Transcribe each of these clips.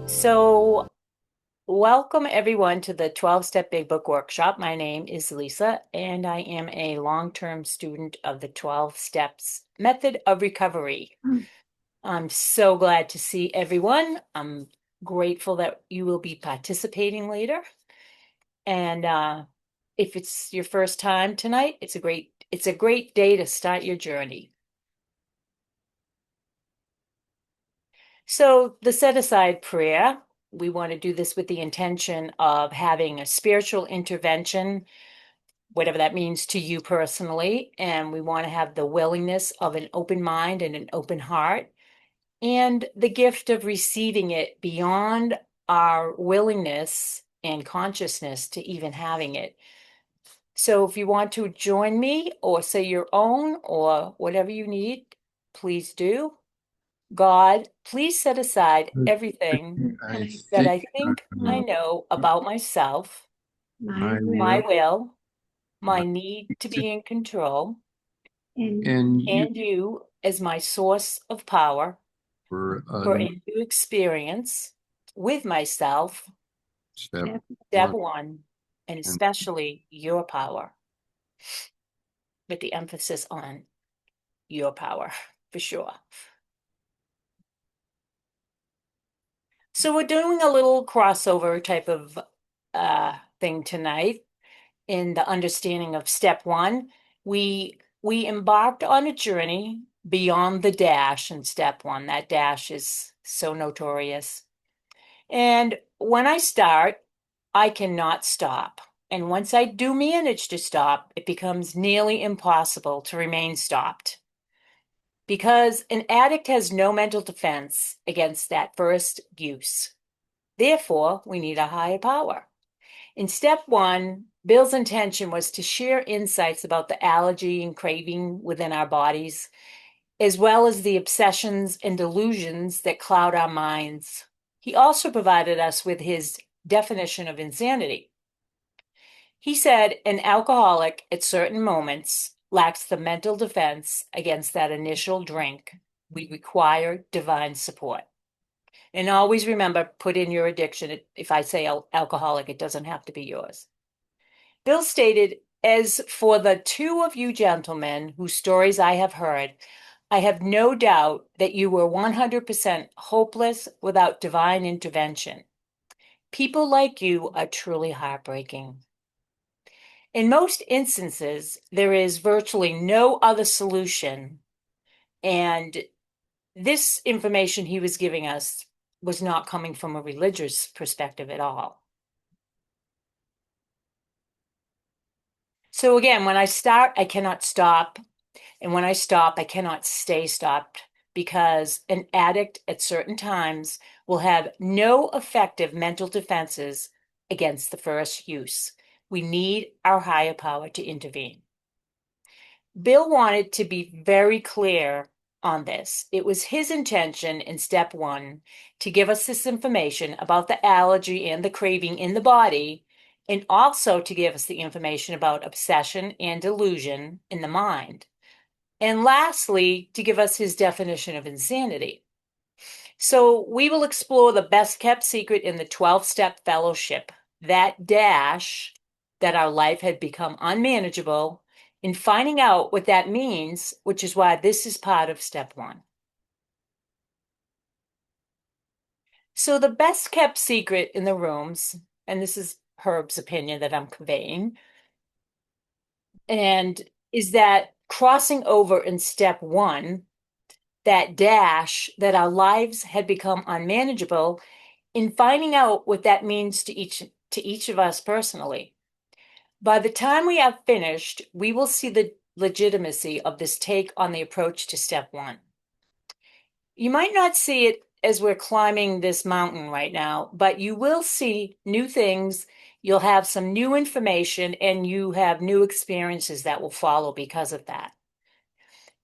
So, welcome everyone to the 12-Step Big Book Workshop. My name is Lisa, and I am a long-term student of the 12 Steps Method of Recovery. I'm so glad to see everyone. I'm grateful that you will be participating later. And if it's your first time tonight, it's a great day to start your journey. So, the set aside prayer, we want to do this with the intention of having a spiritual intervention, whatever that means to you personally. And we want to have the willingness of an open mind and an open heart, and the gift of receiving it beyond our willingness and consciousness to even having it. So, if you want to join me or say your own or whatever you need, please do. God, please set aside everything I that think I I think I know know about myself, my my will, will, my my need to to, be in control, and you and you as my source of power for for a a new experience with myself, step step one. one, and And especially your power, with the emphasis on your power, for sure. So we're doing a little crossover type of thing tonight. In the understanding of step one, we embarked on a journey beyond the dash in step one. That dash is so notorious. And when I start, I cannot stop. And once I do manage to stop, it becomes nearly impossible to remain stopped. Because an addict has no mental defense against that first use. Therefore, we need a higher power. In step one, Bill's intention was to share insights about the allergy and craving within our bodies, as well as the obsessions and delusions that cloud our minds. He also provided us with his definition of insanity. He said an alcoholic at certain moments lacks the mental defense against that initial drink. We require divine support. And always remember, put in your addiction. If I say alcoholic, it doesn't have to be yours. Bill stated, as for the two of you gentlemen whose stories I have heard, I have no doubt that you were 100% hopeless without divine intervention. People like you are truly heartbreaking. In most instances, there is virtually no other solution, and this information he was giving us was not coming from a religious perspective at all. So again, when I start, I cannot stop. And when I stop, I cannot stay stopped because an addict at certain times will have no effective mental defenses against the first use. We need our higher power to intervene. Bill wanted to be very clear on this. It was his intention in step one to give us this information about the allergy and the craving in the body, and also to give us the information about obsession and delusion in the mind. And lastly, to give us his definition of insanity. So we will explore the best kept secret in the 12-step fellowship, that dash that our life had become unmanageable, in finding out what that means, which is why this is part of step one. So the best kept secret in the rooms, and this is Herb's opinion that I'm conveying, and is that crossing over in step one, that dash that our lives had become unmanageable, in finding out what that means to each of us personally. By the time we have finished, we will see the legitimacy of this take on the approach to step one. You might not see it as we're climbing this mountain right now, but you will see new things. You'll have some new information and you have new experiences that will follow because of that.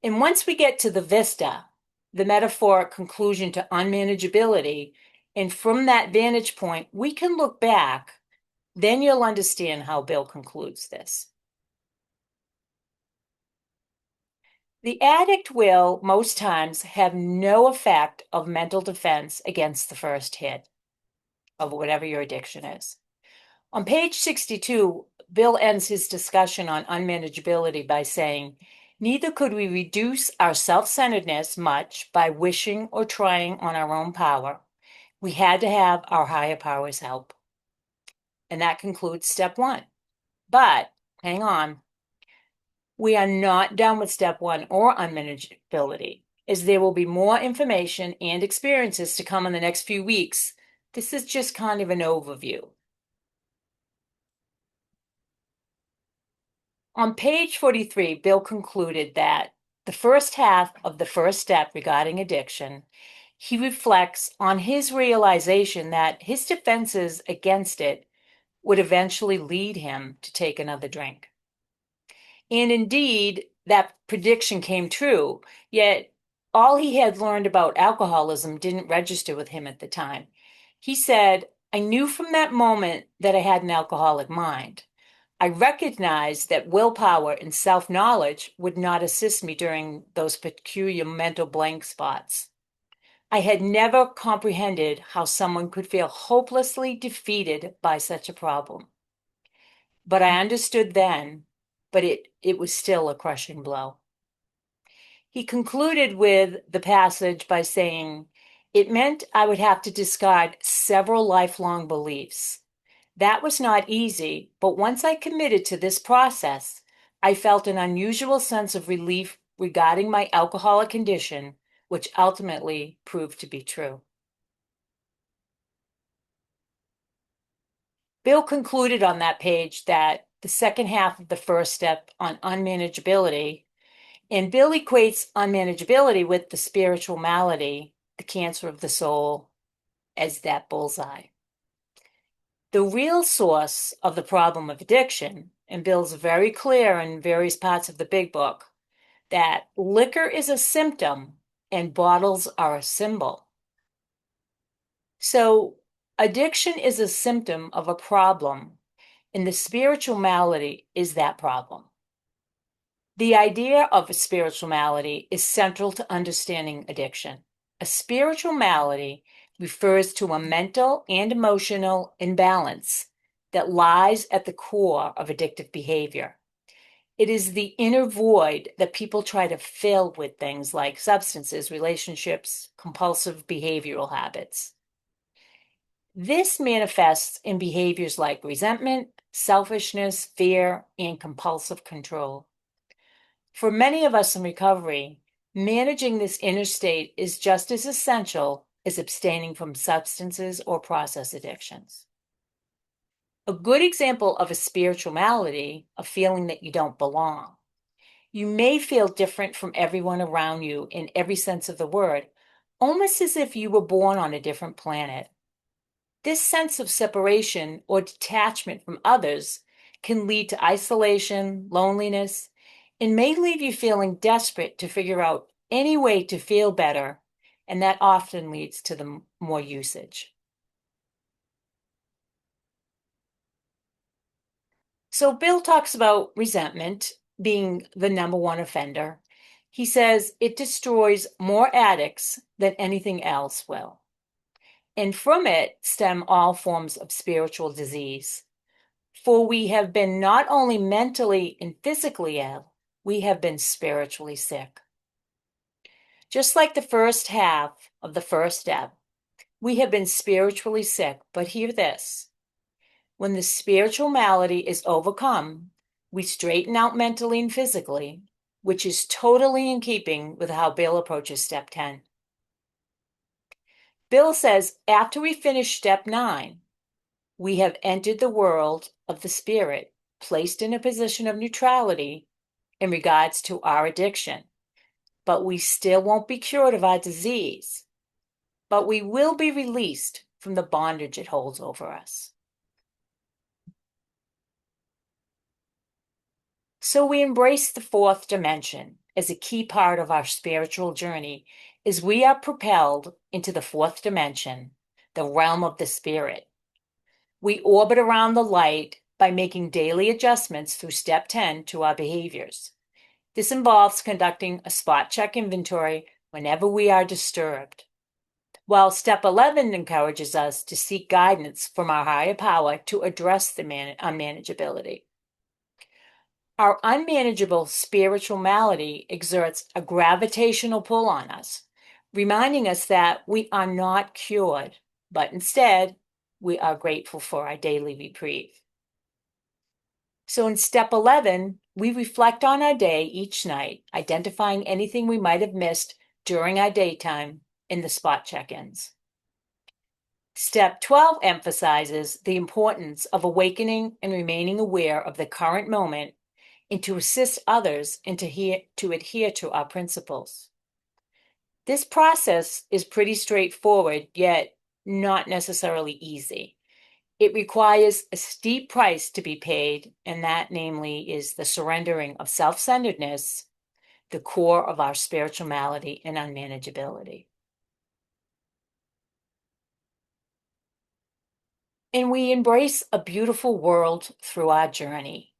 And once we get to the vista, the metaphoric conclusion to unmanageability, and from that vantage point, we can look back, then you'll understand how Bill concludes this. The addict will, most times, have no effect of mental defense against the first hit. of whatever your addiction is. On page 62, Bill ends his discussion on unmanageability by saying, neither could we reduce our self-centeredness much by wishing or trying on our own power. We had to have our higher power's help. And that concludes step one. But hang on, we are not done with step one or unmanageability, as there will be more information and experiences to come in the next few weeks. This is just kind of an overview. On page 43, Bill concluded that the first half of the first step regarding addiction, he reflects on his realization that his defenses against it would eventually lead him to take another drink. And indeed, that prediction came true, yet all he had learned about alcoholism didn't register with him at the time. He said, I knew from that moment that I had an alcoholic mind. I recognized that willpower and self-knowledge would not assist me during those peculiar mental blank spots. I had never comprehended how someone could feel hopelessly defeated by such a problem. But I understood then, but it was still a crushing blow. He concluded with the passage by saying, it meant I would have to discard several lifelong beliefs. That was not easy, but once I committed to this process, I felt an unusual sense of relief regarding my alcoholic condition, which ultimately proved to be true. Bill concluded on that page that the second half of the first step on unmanageability, and Bill equates unmanageability with the spiritual malady, the cancer of the soul, as that bullseye. The real source of the problem of addiction, and Bill's very clear in various parts of the big book, that liquor is a symptom and bottles are a symbol. So addiction is a symptom of a problem, and the spiritual malady is that problem. The idea of a spiritual malady is central to understanding addiction. A spiritual malady refers to a mental and emotional imbalance that lies at the core of addictive behavior. It is the inner void that people try to fill with things like substances, relationships, compulsive behavioral habits. This manifests in behaviors like resentment, selfishness, fear, and compulsive control. For many of us in recovery, managing this inner state is just as essential as abstaining from substances or process addictions. A good example of a spiritual malady, a feeling that you don't belong. You may feel different from everyone around you in every sense of the word, almost as if you were born on a different planet. This sense of separation or detachment from others can lead to isolation, loneliness, and may leave you feeling desperate to figure out any way to feel better, and that often leads to the more usage. So Bill talks about resentment being the number one offender. He says it destroys more addicts than anything else will. And from it stem all forms of spiritual disease. For we have been not only mentally and physically ill, we have been spiritually sick. Just like the first half of the first step, we have been spiritually sick, but hear this. When the spiritual malady is overcome, we straighten out mentally and physically, which is totally in keeping with how Bill approaches step 10. Bill says after we finish step 9, we have entered the world of the spirit, placed in a position of neutrality in regards to our addiction. But we still won't be cured of our disease. But we will be released from the bondage it holds over us. So we embrace the fourth dimension as a key part of our spiritual journey as we are propelled into the fourth dimension, the realm of the spirit. We orbit around the light by making daily adjustments through step 10 to our behaviors. This involves conducting a spot check inventory whenever we are disturbed. while step 11 encourages us to seek guidance from our higher power to address the unmanageability. Our unmanageable spiritual malady exerts a gravitational pull on us, reminding us that we are not cured, but instead, we are grateful for our daily reprieve. So in step 11, we reflect on our day each night, identifying anything we might have missed during our daytime in the spot check-ins. Step 12 emphasizes the importance of awakening and remaining aware of the current moment and to assist others and to adhere to our principles. This process is pretty straightforward, yet not necessarily easy. It requires a steep price to be paid, and that, namely, is the surrendering of self-centeredness, the core of our spiritual malady and unmanageability. And we embrace a beautiful world through our journey.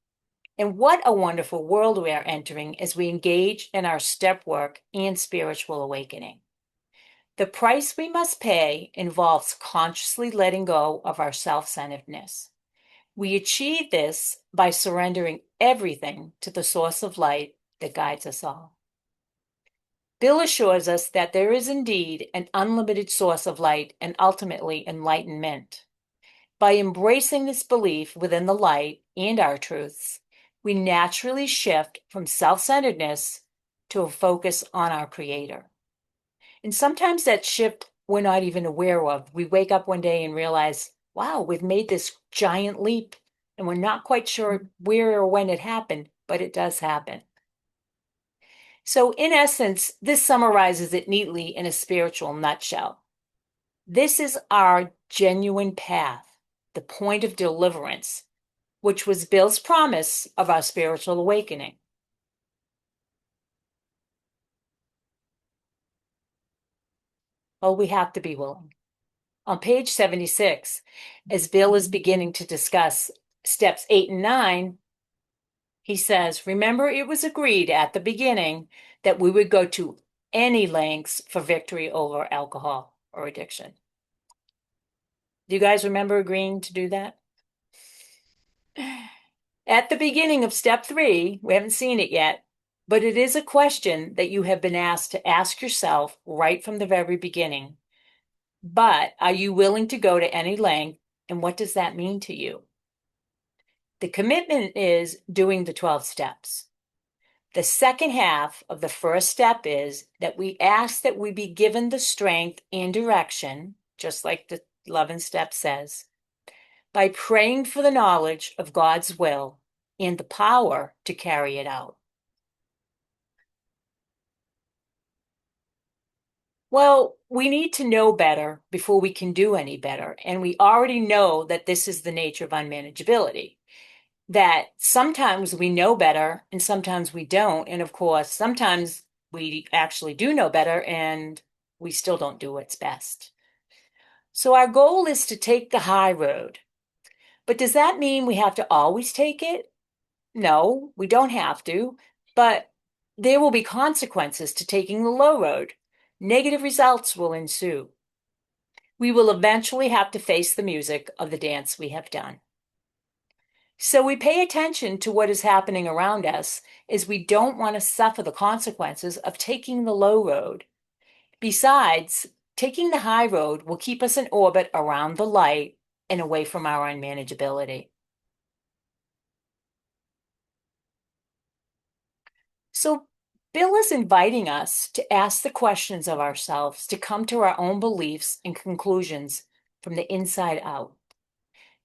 And what a wonderful world we are entering as we engage in our step work and spiritual awakening. The price we must pay involves consciously letting go of our self-centeredness. We achieve this by surrendering everything to the source of light that guides us all. Bill assures us that there is indeed an unlimited source of light and ultimately enlightenment. By embracing this belief within the light and our truths, we naturally shift from self-centeredness to a focus on our Creator. And sometimes that shift we're not even aware of. We wake up one day and realize, wow, we've made this giant leap, and we're not quite sure where or when it happened, but it does happen. So, in essence, this summarizes it neatly in a spiritual nutshell. This is our genuine path, the point of deliverance, which was Bill's promise of our spiritual awakening. Well, we have to be willing. On page 76, as Bill is beginning to discuss steps 8 and 9, he says, remember, it was agreed at the beginning that we would go to any lengths for victory over alcohol or addiction. Do you guys remember agreeing to do that? At the beginning of step 3, we haven't seen it yet, but it is a question that you have been asked to ask yourself right from the very beginning. But are you willing to go to any length, and what does that mean to you? The commitment is doing the 12 steps. The second half of the first step is that we ask that we be given the strength and direction, just like the 11th step says, by praying for the knowledge of God's will and the power to carry it out. Well, we need to know better before we can do any better. And we already know that this is the nature of unmanageability, that sometimes we know better and sometimes we don't. And of course, sometimes we actually do know better and we still don't do what's best. So our goal is to take the high road. But does that mean we have to always take it? No, we don't have to, but there will be consequences to taking the low road. Negative results will ensue. We will eventually have to face the music of the dance we have done. So we pay attention to what is happening around us as we don't want to suffer the consequences of taking the low road. Besides, taking the high road will keep us in orbit around the light and away from our unmanageability. So Bill is inviting us to ask the questions of ourselves, to come to our own beliefs and conclusions from the inside out,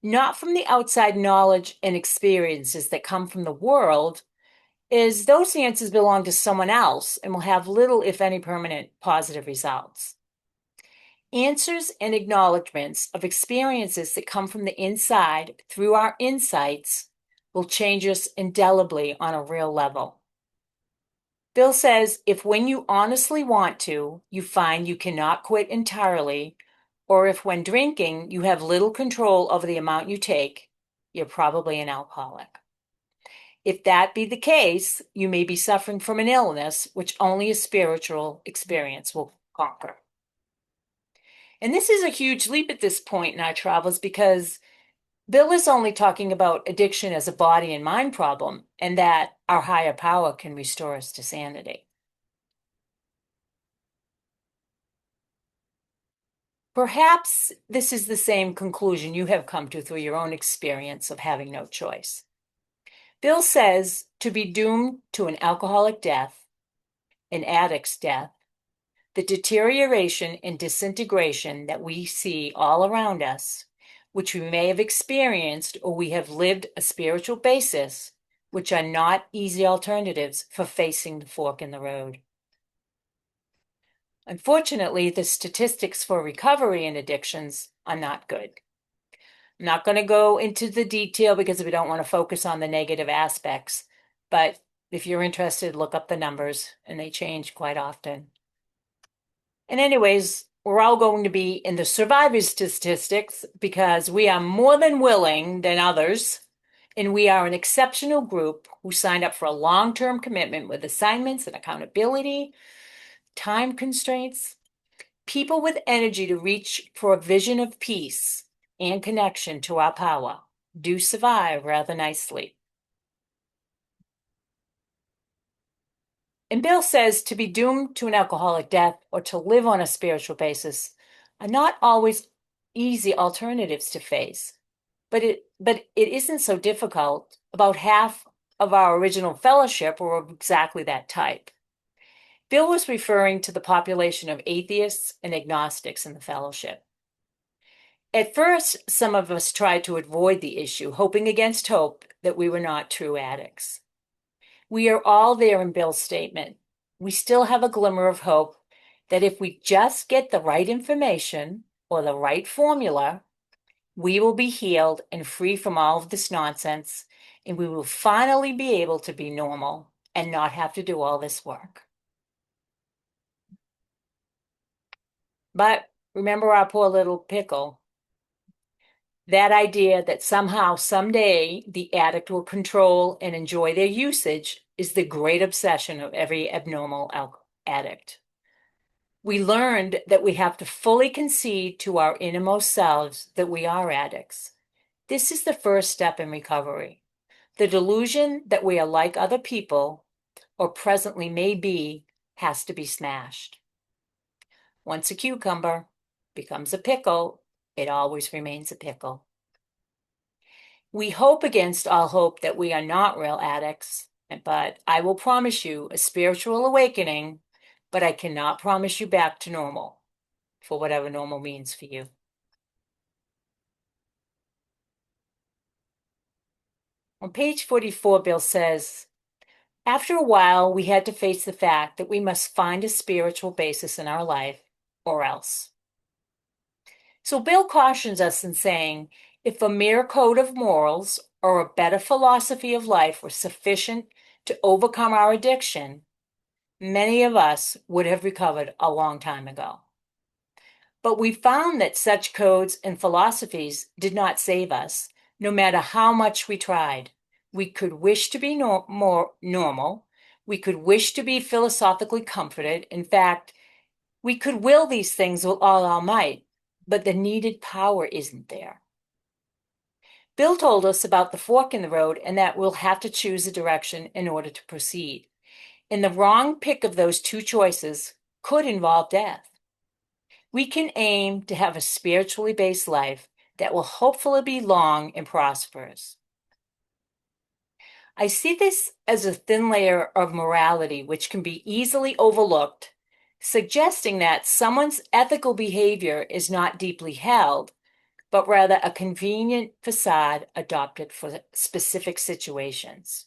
not from the outside knowledge and experiences that come from the world, as those answers belong to someone else and will have little, if any, permanent positive results. Answers and acknowledgments of experiences that come from the inside through our insights will change us indelibly on a real level. Bill says, if when you honestly want to, you find you cannot quit entirely, or if when drinking you have little control over the amount you take, you're probably an alcoholic. If that be the case, you may be suffering from an illness which only a spiritual experience will conquer. And this is a huge leap at this point in our travels because Bill is only talking about addiction as a body and mind problem and that our higher power can restore us to sanity. Perhaps this is the same conclusion you have come to through your own experience of having no choice. Bill says to be doomed to an alcoholic death, an addict's death, the deterioration and disintegration that we see all around us, which we may have experienced or we have lived a spiritual basis, which are not easy alternatives for facing the fork in the road. Unfortunately, the statistics for recovery in addictions are not good. I'm not going to go into the detail because we don't want to focus on the negative aspects, but if you're interested, look up the numbers and they change quite often. And anyways, we're all going to be in the survivors statistics because we are more than willing than others, and we are an exceptional group who signed up for a long-term commitment with assignments and accountability, time constraints, people with energy to reach for a vision of peace and connection to our power do survive rather nicely. And Bill says to be doomed to an alcoholic death or to live on a spiritual basis are not always easy alternatives to face, but it isn't so difficult. About half of our original fellowship were of exactly that type. Bill was referring to the population of atheists and agnostics in the fellowship. At first, some of us tried to avoid the issue, hoping against hope that we were not true addicts. We are all there in Bill's statement. We still have a glimmer of hope that if we just get the right information or the right formula, we will be healed and free from all of this nonsense, and we will finally be able to be normal and not have to do all this work. But remember our poor little pickle. That idea that somehow, someday, the addict will control and enjoy their usage is the great obsession of every abnormal addict. We learned that we have to fully concede to our innermost selves that we are addicts. This is the first step in recovery. The delusion that we are like other people, or presently may be, has to be smashed. Once a cucumber becomes a pickle, it always remains a pickle. We hope against all hope that we are not real addicts, but I will promise you a spiritual awakening, but I cannot promise you back to normal, for whatever normal means for you. On page 44, Bill says, after a while, we had to face the fact that we must find a spiritual basis in our life, or else. So Bill cautions us in saying, if a mere code of morals or a better philosophy of life were sufficient to overcome our addiction, many of us would have recovered a long time ago. But we found that such codes and philosophies did not save us, no matter how much we tried. We could wish to be more normal. We could wish to be philosophically comforted. In fact, we could will these things with all our might, but the needed power isn't there. Bill told us about the fork in the road and that we'll have to choose a direction in order to proceed. And the wrong pick of those two choices could involve death. We can aim to have a spiritually based life that will hopefully be long and prosperous. I see this as a thin layer of morality which can be easily overlooked, suggesting that someone's ethical behavior is not deeply held, but rather a convenient facade adopted for specific situations.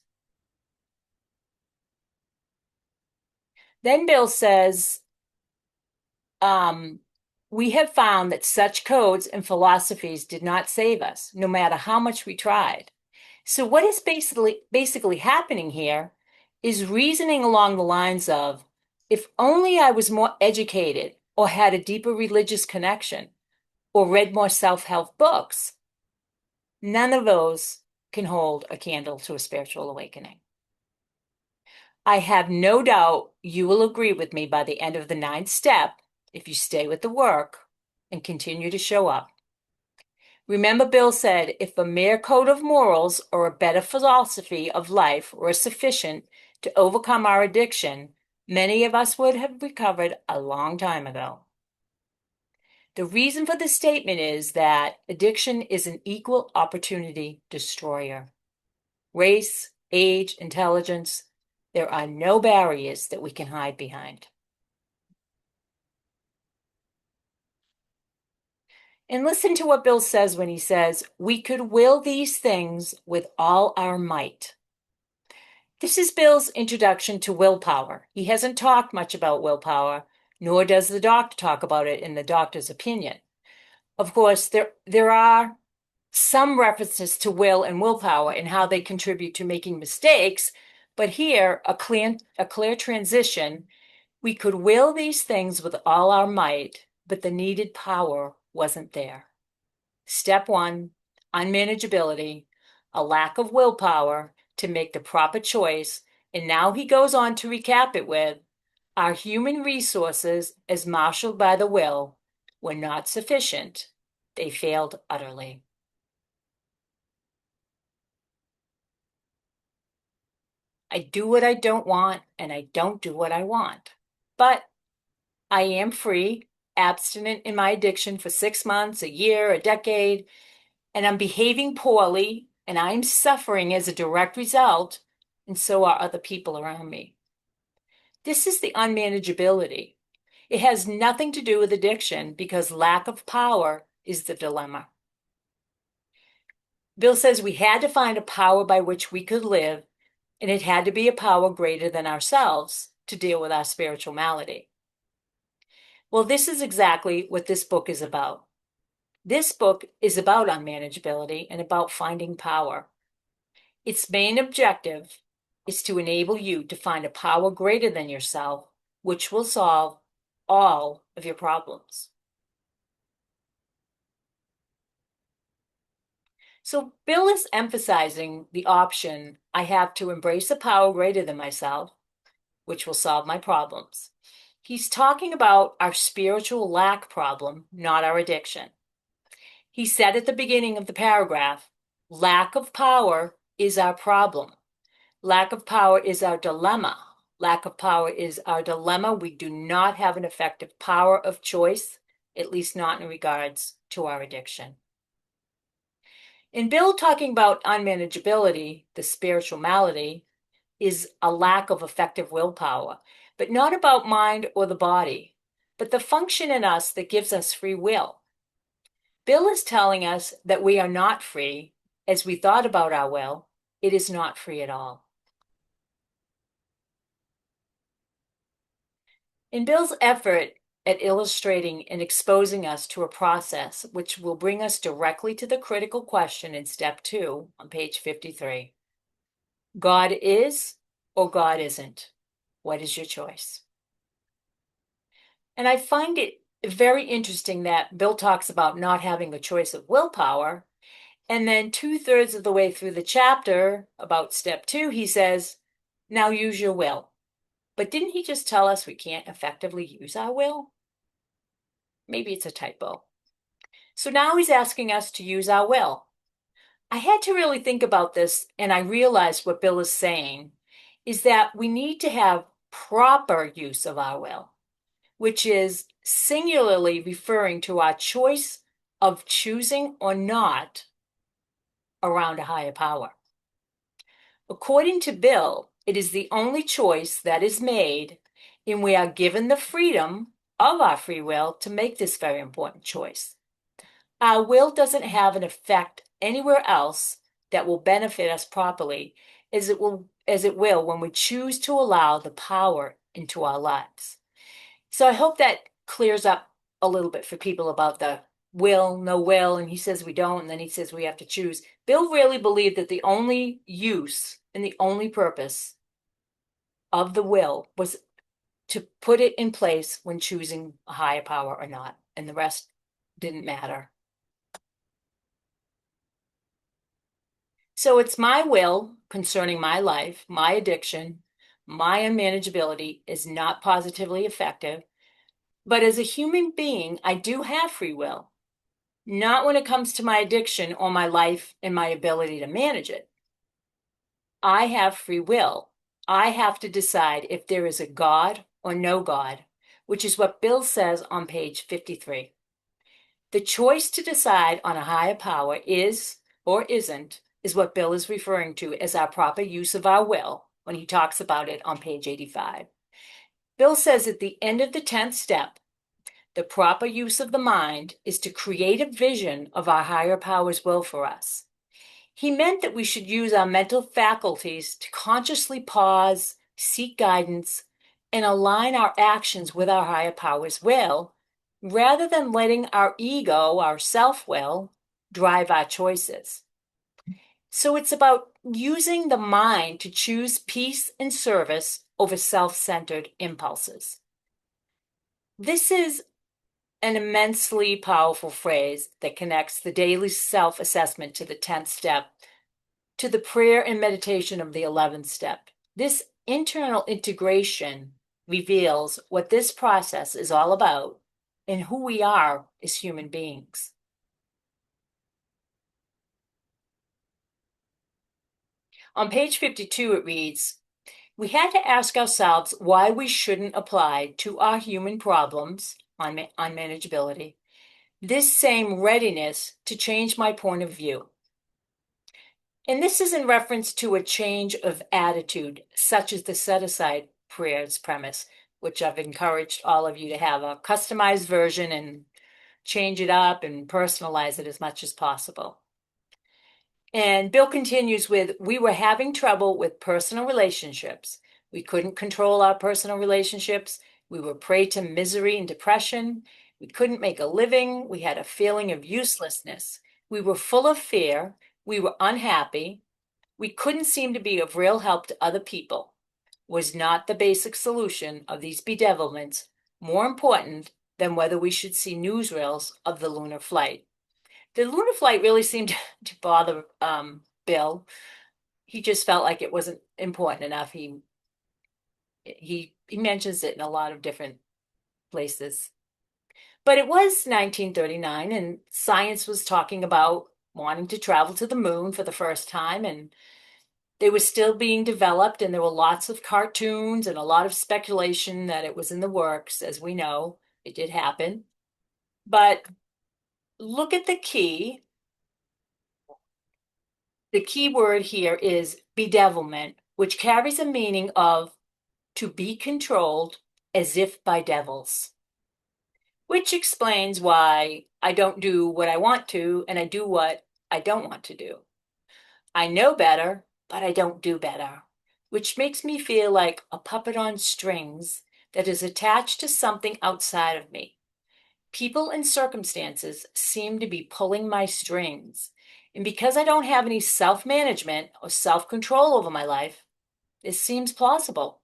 Then Bill says, we have found that such codes and philosophies did not save us, no matter how much we tried. So what is basically happening here is reasoning along the lines of, if only I was more educated or had a deeper religious connection or read more self-help books, none of those can hold a candle to a spiritual awakening. I have no doubt you will agree with me by the end of the ninth step, if you stay with the work, and continue to show up. Remember, Bill said, if a mere code of morals or a better philosophy of life were sufficient to overcome our addiction, many of us would have recovered a long time ago. The reason for this statement is that addiction is an equal opportunity destroyer. Race, age, intelligence, there are no barriers that we can hide behind. And listen to what Bill says when he says, we could will these things with all our might. This is Bill's introduction to willpower. He hasn't talked much about willpower, nor does the doctor talk about it in the doctor's opinion. Of course, there are some references to will and willpower and how they contribute to making mistakes, but here, a clear transition. We could will these things with all our might, but the needed power wasn't there. Step one, unmanageability, a lack of willpower to make the proper choice. And now he goes on to recap it with, our human resources, as marshaled by the will, were not sufficient. They failed utterly. I do what I don't want, and I don't do what I want. But I am free, abstinent in my addiction for 6 months, a year, a decade, and I'm behaving poorly, and I'm suffering as a direct result, and so are other people around me. This is the unmanageability. It has nothing to do with addiction because lack of power is the dilemma. Bill says we had to find a power by which we could live, and it had to be a power greater than ourselves to deal with our spiritual malady. Well, this is exactly what this book is about. This book is about unmanageability and about finding power. Its main objective is to enable you to find a power greater than yourself, which will solve all of your problems. So Bill is emphasizing the option I have to embrace a power greater than myself, which will solve my problems. He's talking about our spiritual lack problem, not our addiction. He said at the beginning of the paragraph, lack of power is our problem. Lack of power is our dilemma. Lack of power is our dilemma. We do not have an effective power of choice, at least not in regards to our addiction. In Bill talking about unmanageability, the spiritual malady, is a lack of effective willpower, but not about mind or the body, but the function in us that gives us free will. Bill is telling us that we are not free. As we thought about our will, it is not free at all. In Bill's effort at illustrating and exposing us to a process which will bring us directly to the critical question in step 2 on page 53, God is or God isn't? What is your choice? And I find it very interesting that Bill talks about not having a choice of willpower. And then 2/3 of the way through the chapter, about step 2, he says, now use your will. But didn't he just tell us we can't effectively use our will? Maybe it's a typo. So now he's asking us to use our will. I had to really think about this, and I realized what Bill is saying is that we need to have proper use of our will, which is singularly referring to our choice of choosing or not around a higher power. According to Bill, it is the only choice that is made, and we are given the freedom of our free will to make this very important choice. Our will doesn't have an effect anywhere else that will benefit us properly as it will when we choose to allow the power into our lives. So I hope that clears up a little bit for people about the will, no will, and he says we don't, and then he says we have to choose. Bill really believed that the only use and the only purpose of the will was to put it in place when choosing a higher power or not, and the rest didn't matter. So it's my will concerning my life, my addiction, my unmanageability is not positively effective. But as a human being, I do have free will, not when it comes to my addiction or my life and my ability to manage it. I have free will. I have to decide if there is a God or no God, which is what Bill says on page 53. The choice to decide on a higher power is or isn't is what Bill is referring to as our proper use of our will when he talks about it on page 85. Bill says at the end of the 10th step, the proper use of the mind is to create a vision of our higher power's will for us. He meant that we should use our mental faculties to consciously pause, seek guidance, and align our actions with our higher power's will, rather than letting our ego, our self will, drive our choices. So it's about using the mind to choose peace and service over self centered impulses. This is an immensely powerful phrase that connects the daily self assessment to the 10th step, to the prayer and meditation of the 11th step. This internal integration reveals what this process is all about and who we are as human beings. On page 52, it reads, we had to ask ourselves why we shouldn't apply to our human problems on manageability this same readiness to change my point of view. And this is in reference to a change of attitude, such as the set aside prayers premise, which I've encouraged all of you to have a customized version and change it up and personalize it as much as possible. And Bill continues with, we were having trouble with personal relationships. We couldn't control our personal relationships. We were prey to misery and depression. We couldn't make a living. We had a feeling of uselessness. We were full of fear. We were unhappy. We couldn't seem to be of real help to other people. Was not the basic solution of these bedevilments more important than whether we should see newsreels of the lunar flight? The lunar flight really seemed to bother Bill. He just felt like it wasn't important enough. He mentions it in a lot of different places. But it was 1939, and science was talking about wanting to travel to the moon for the first time, and they were still being developed, and there were lots of cartoons and a lot of speculation that it was in the works. As we know, it did happen. But look at the key. The key word here is bedevilment, which carries a meaning of to be controlled as if by devils, which explains why I don't do what I want to and I do what I don't want to do. I know better, but I don't do better, which makes me feel like a puppet on strings that is attached to something outside of me. People and circumstances seem to be pulling my strings. And because I don't have any self management or self control over my life, this seems plausible.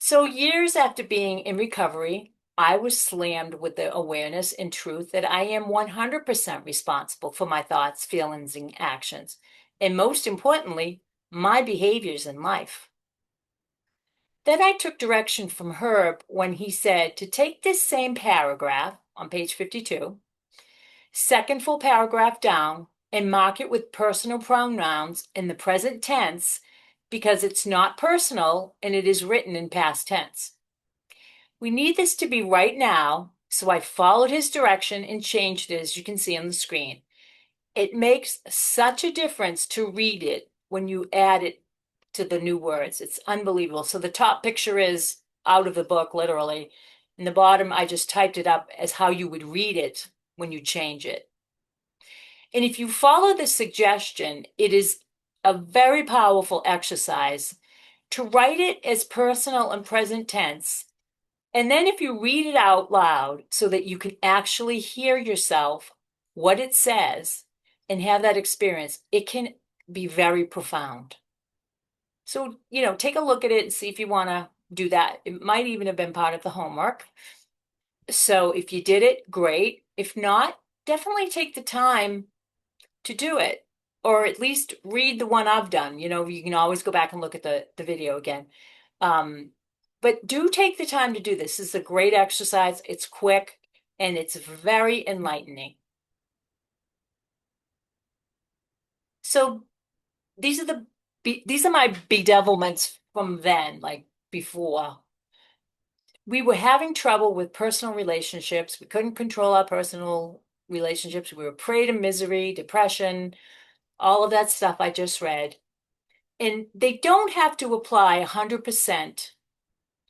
So, years after being in recovery, I was slammed with the awareness and truth that I am 100% responsible for my thoughts, feelings, and actions. And most importantly, my behaviors in life. Then I took direction from Herb when he said to take this same paragraph on page 52, second full paragraph down, and mark it with personal pronouns in the present tense because it's not personal and it is written in past tense. We need this to be right now, so I followed his direction and changed it, as you can see on the screen. It makes such a difference to read it when you add it to the new words. It's unbelievable. So the top picture is out of the book, literally. In the bottom, I just typed it up as how you would read it when you change it. And if you follow this suggestion, it is a very powerful exercise to write it as personal and present tense. And then if you read it out loud so that you can actually hear yourself, what it says, and have that experience, it can be very profound. So, take a look at it and see if you want to do that. It might even have been part of the homework. So if you did it, great. If not, definitely take the time to do it. or at least read the one I've done. You can always go back and look at the video again. Um, but do take the time to do this. This is a great exercise. It's quick and it's very enlightening. So these are my bedevilments from then, like before. We were having trouble with personal relationships. We couldn't control our personal relationships. We were prey to misery, depression, all of that stuff I just read. And they don't have to apply 100%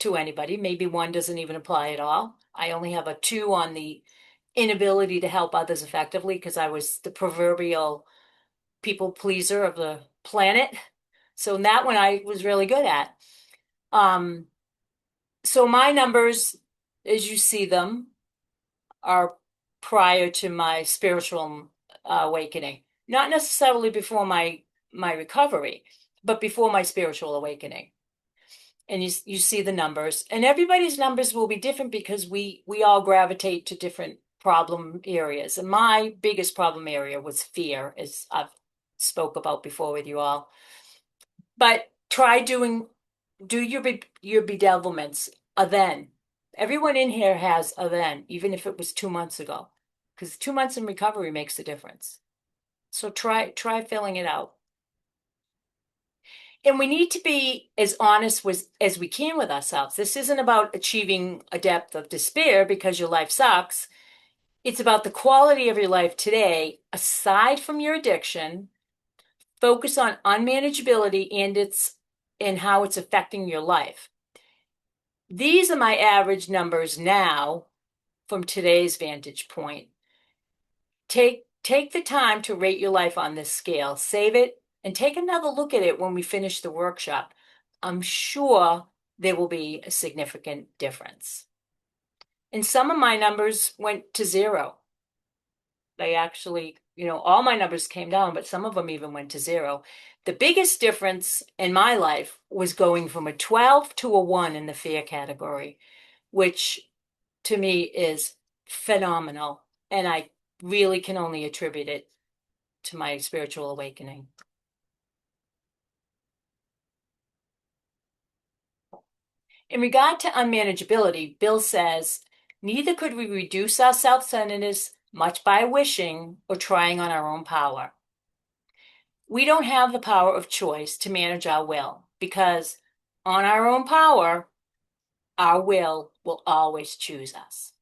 to anybody. Maybe one doesn't even apply at all. I only have a 2 on the inability to help others effectively because I was the proverbial people pleaser of the planet. So in that one I was really good at. Um, so my numbers, as you see them, are prior to my spiritual awakening. Not necessarily before my recovery, but before my spiritual awakening. And you see the numbers, and everybody's numbers will be different because we all gravitate to different problem areas. And my biggest problem area was fear, as I've spoke about before with you all. But do your bedevilments a then. Everyone in here has a then, even if it was 2 months ago, because 2 months in recovery makes a difference. So try filling it out. And we need to be as honest as we can with ourselves. This isn't about achieving a depth of despair because your life sucks. It's about the quality of your life today, aside from your addiction. Focus on unmanageability and how it's affecting your life. These are my average numbers now from today's vantage point. Take the time to rate your life on this scale, save it, and take another look at it when we finish the workshop. I'm sure there will be a significant difference. And some of my numbers went to zero. They actually, all my numbers came down, but some of them even went to zero. The biggest difference in my life was going from a 12 to a 1 in the fear category, which to me is phenomenal. And I really can only attribute it to my spiritual awakening. In regard to unmanageability, Bill says, neither could we reduce our self-centeredness much by wishing or trying on our own power. We don't have the power of choice to manage our will because on our own power, our will always choose us.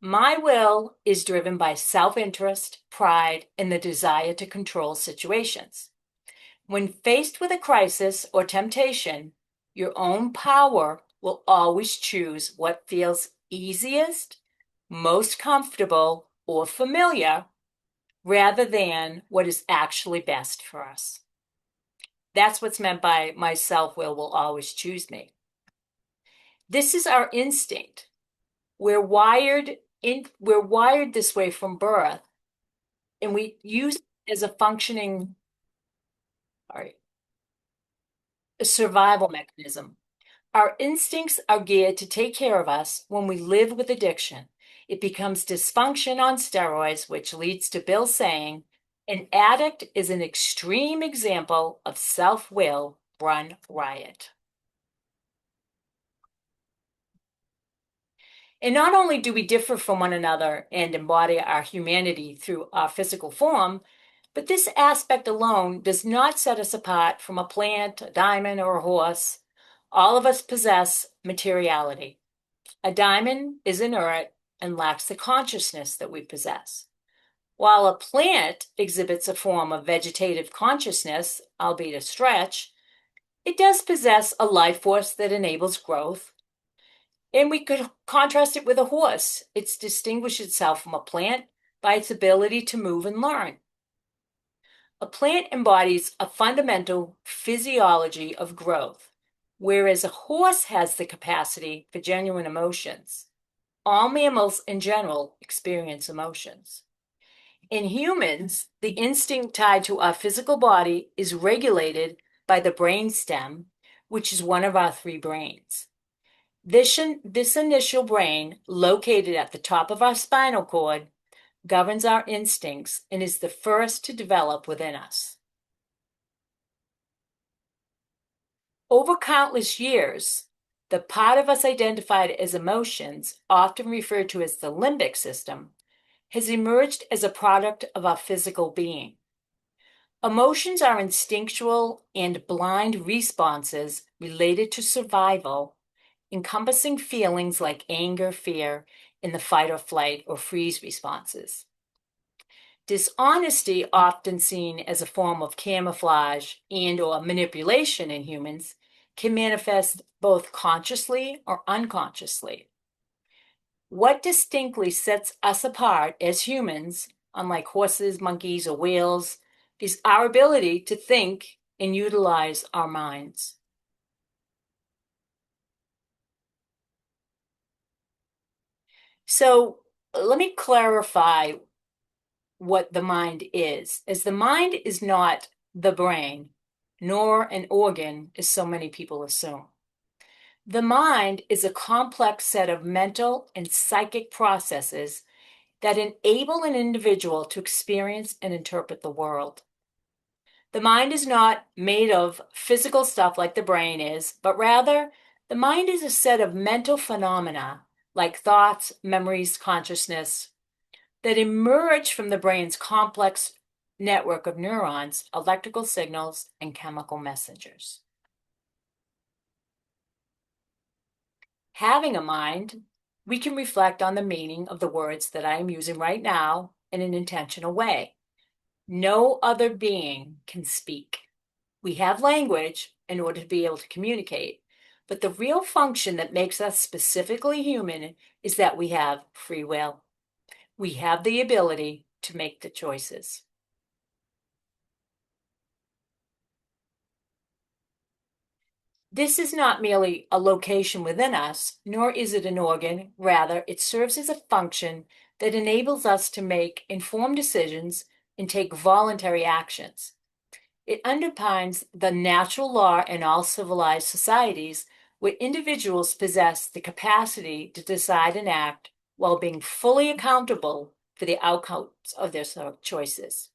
My will is driven by self-interest, pride, and the desire to control situations. When faced with a crisis or temptation, your own power will always choose what feels easiest, most comfortable, or familiar, rather than what is actually best for us. That's what's meant by my self-will always choose me. This is our instinct. We're wired this way from birth, and we use it as a functioning, all right, a survival mechanism. Our instincts are geared to take care of us when we live with addiction. It becomes dysfunction on steroids, which leads to Bill saying, an addict is an extreme example of self-will run riot. And not only do we differ from one another and embody our humanity through our physical form, but this aspect alone does not set us apart from a plant, a diamond, or a horse. All of us possess materiality. A diamond is inert and lacks the consciousness that we possess. While a plant exhibits a form of vegetative consciousness, albeit a stretch, it does possess a life force that enables growth. And we could contrast it with a horse. It distinguishes itself from a plant by its ability to move and learn. A plant embodies a fundamental physiology of growth, whereas a horse has the capacity for genuine emotions. All mammals in general experience emotions. In humans, the instinct tied to our physical body is regulated by the brain stem, which is one of our 3 brains. This initial brain, located at the top of our spinal cord, governs our instincts and is the first to develop within us. Over countless years, the part of us identified as emotions, often referred to as the limbic system, has emerged as a product of our physical being. Emotions are instinctual and blind responses related to survival, encompassing feelings like anger, fear, and the fight or flight or freeze responses. Dishonesty, often seen as a form of camouflage and or manipulation in humans, can manifest both consciously or unconsciously. What distinctly sets us apart as humans, unlike horses, monkeys, or whales, is our ability to think and utilize our minds. So let me clarify what the mind is, as the mind is not the brain, nor an organ, as so many people assume. The mind is a complex set of mental and psychic processes that enable an individual to experience and interpret the world. The mind is not made of physical stuff like the brain is, but rather, the mind is a set of mental phenomena like thoughts, memories, consciousness that emerge from the brain's complex network of neurons, electrical signals, and chemical messengers. Having a mind, we can reflect on the meaning of the words that I am using right now in an intentional way. No other being can speak. We have language in order to be able to communicate, but the real function that makes us specifically human is that we have free will. We have the ability to make the choices. This is not merely a location within us, nor is it an organ. Rather, it serves as a function that enables us to make informed decisions and take voluntary actions. It underpins the natural law in all civilized societies where individuals possess the capacity to decide and act while being fully accountable for the outcomes of their choices.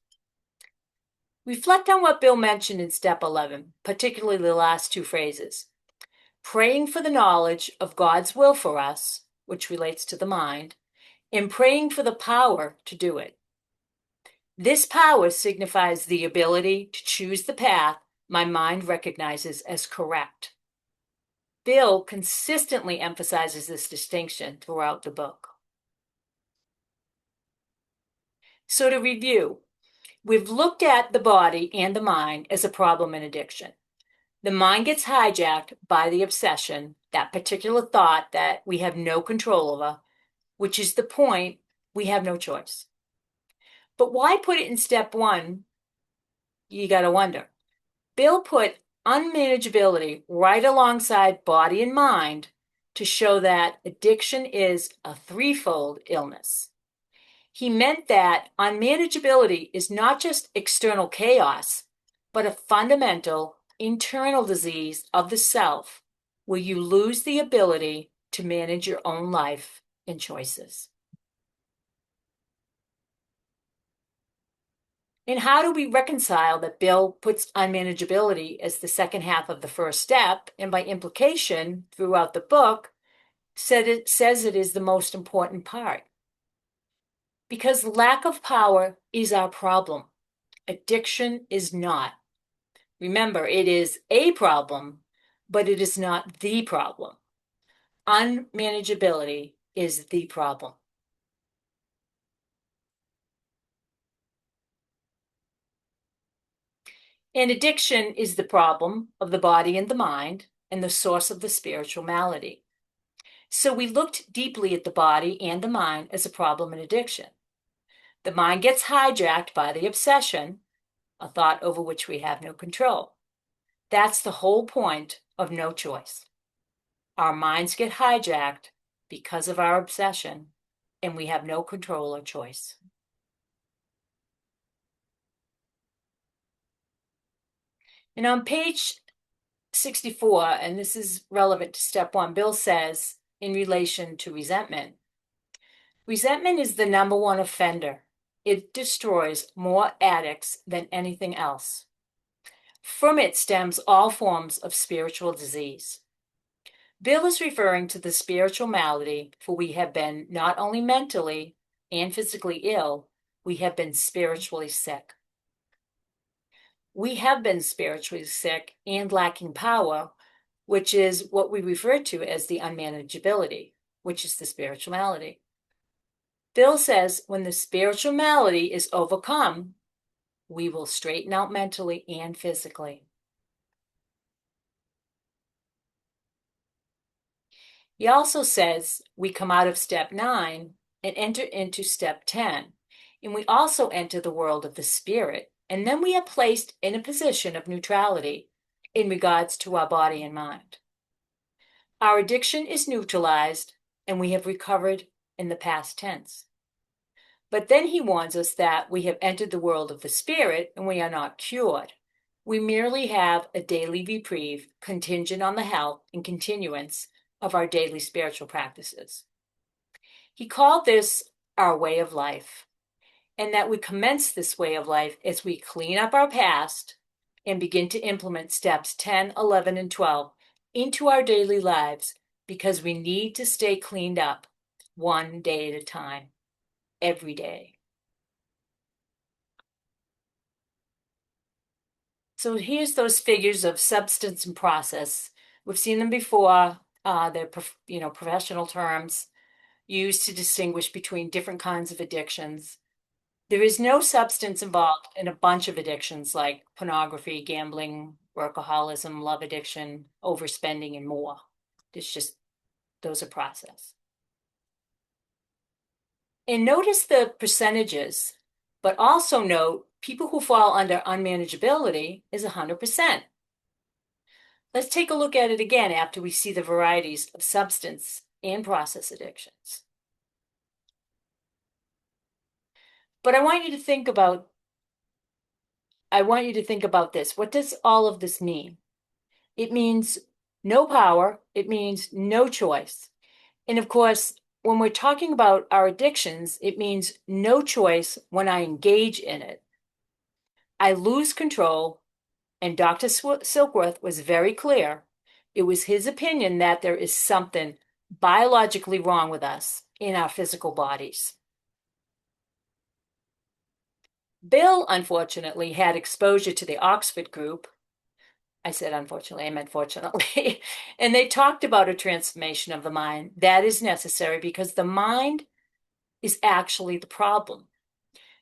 Reflect on what Bill mentioned in step 11, particularly the last two phrases. Praying for the knowledge of God's will for us, which relates to the mind, and praying for the power to do it. This power signifies the ability to choose the path my mind recognizes as correct. Bill consistently emphasizes this distinction throughout the book. So to review, we've looked at the body and the mind as a problem in addiction. The mind gets hijacked by the obsession, that particular thought that we have no control over, which is the point we have no choice. But why put it in step one? You got to wonder. Bill put unmanageability right alongside body and mind to show that addiction is a threefold illness. He meant that unmanageability is not just external chaos, but a fundamental internal disease of the self where you lose the ability to manage your own life and choices. And how do we reconcile that Bill puts unmanageability as the second half of the first step, and by implication, throughout the book, says it is the most important part? Because lack of power is our problem. Addiction is not. Remember, it is a problem, but it is not the problem. Unmanageability is the problem. And addiction is the problem of the body and the mind and the source of the spiritual malady. So we looked deeply at the body and the mind as a problem in addiction. The mind gets hijacked by the obsession, a thought over which we have no control. That's the whole point of no choice. Our minds get hijacked because of our obsession, and we have no control or choice. And on page 64, and this is relevant to step one, Bill says, in relation to resentment, Resentment is the number one offender. It destroys more addicts than anything else. From it stems all forms of spiritual disease. Bill is referring to the spiritual malady, for we have been not only mentally and physically ill, we have been spiritually sick. We have been spiritually sick and lacking power, which is what we refer to as the unmanageability, which is the spiritual malady. Bill says when the spiritual malady is overcome, we will straighten out mentally and physically. He also says we come out of step 9 and enter into step 10, and we also enter the world of the spirit, and then we are placed in a position of neutrality in regards to our body and mind. Our addiction is neutralized, and we have recovered in the past tense. But then he warns us that we have entered the world of the spirit and we are not cured. We merely have a daily reprieve contingent on the health and continuance of our daily spiritual practices. He called this our way of life, and that we commence this way of life as we clean up our past and begin to implement steps 10, 11, and 12 into our daily lives, because we need to stay cleaned up one day at a time, every day. So here's those figures of substance and process. We've seen them before. They're professional terms used to distinguish between different kinds of addictions. There is no substance involved in a bunch of addictions like pornography, gambling, workaholism, love addiction, overspending, and more. It's just, those are process. And notice the percentages, but also note people who fall under unmanageability is 100%. Let's take a look at it again after we see the varieties of substance and process addictions. But I want you to think about this. What does all of this mean? It means no power. It means no choice. And of course, when we're talking about our addictions, it means no choice when I engage in it. I lose control, and Dr. Silkworth was very clear. It was his opinion that there is something biologically wrong with us in our physical bodies. Bill, unfortunately, had exposure to the Oxford group. I said unfortunately, I meant fortunately. And they talked about a transformation of the mind that is necessary because the mind is actually the problem.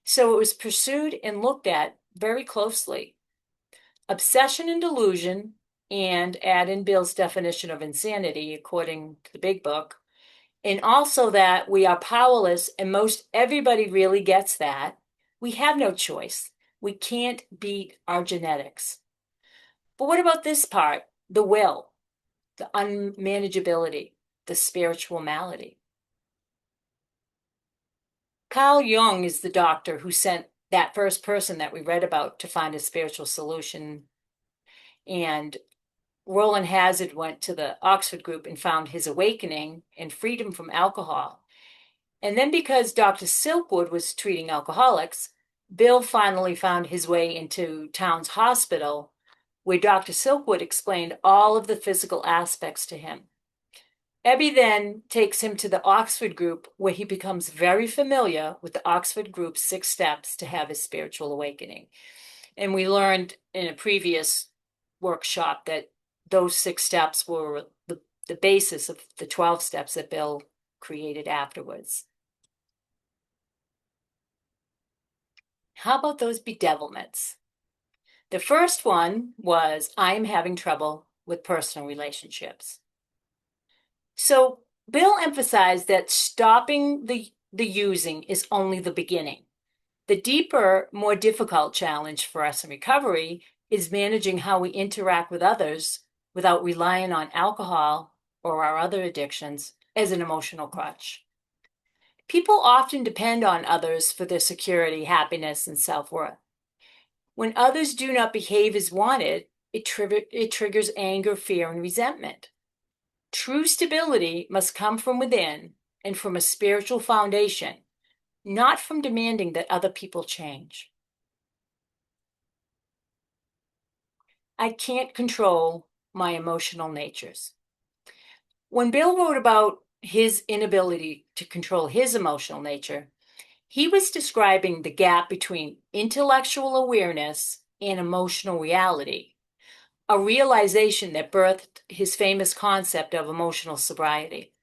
So it was pursued and looked at very closely. Obsession and delusion, and add in Bill's definition of insanity according to the big book, and also that we are powerless, and most everybody really gets that. We have no choice. We can't beat our genetics. But what about this part? The will, the unmanageability, the spiritual malady. Carl Jung is the doctor who sent that first person that we read about to find a spiritual solution. And Roland Hazard went to the Oxford group and found his awakening and freedom from alcohol. And then because Dr. Silkwood was treating alcoholics, Bill finally found his way into Towns Hospital, where Dr. Silkwood explained all of the physical aspects to him. Ebby then takes him to the Oxford group, where he becomes very familiar with the Oxford group's 6 steps to have his spiritual awakening. And we learned in a previous workshop that those 6 steps were the basis of the 12 steps that Bill created afterwards. How about those bedevilments? The first one was, I am having trouble with personal relationships. So Bill emphasized that stopping the using is only the beginning. The deeper, more difficult challenge for us in recovery is managing how we interact with others without relying on alcohol or our other addictions as an emotional crutch. People often depend on others for their security, happiness, and self-worth. When others do not behave as wanted, it triggers anger, fear, and resentment. True stability must come from within, and from a spiritual foundation, not from demanding that other people change. I can't control my emotional natures. When Bill wrote about his inability to control his emotional nature, he was describing the gap between intellectual awareness and emotional reality, a realization that birthed his famous concept of emotional sobriety.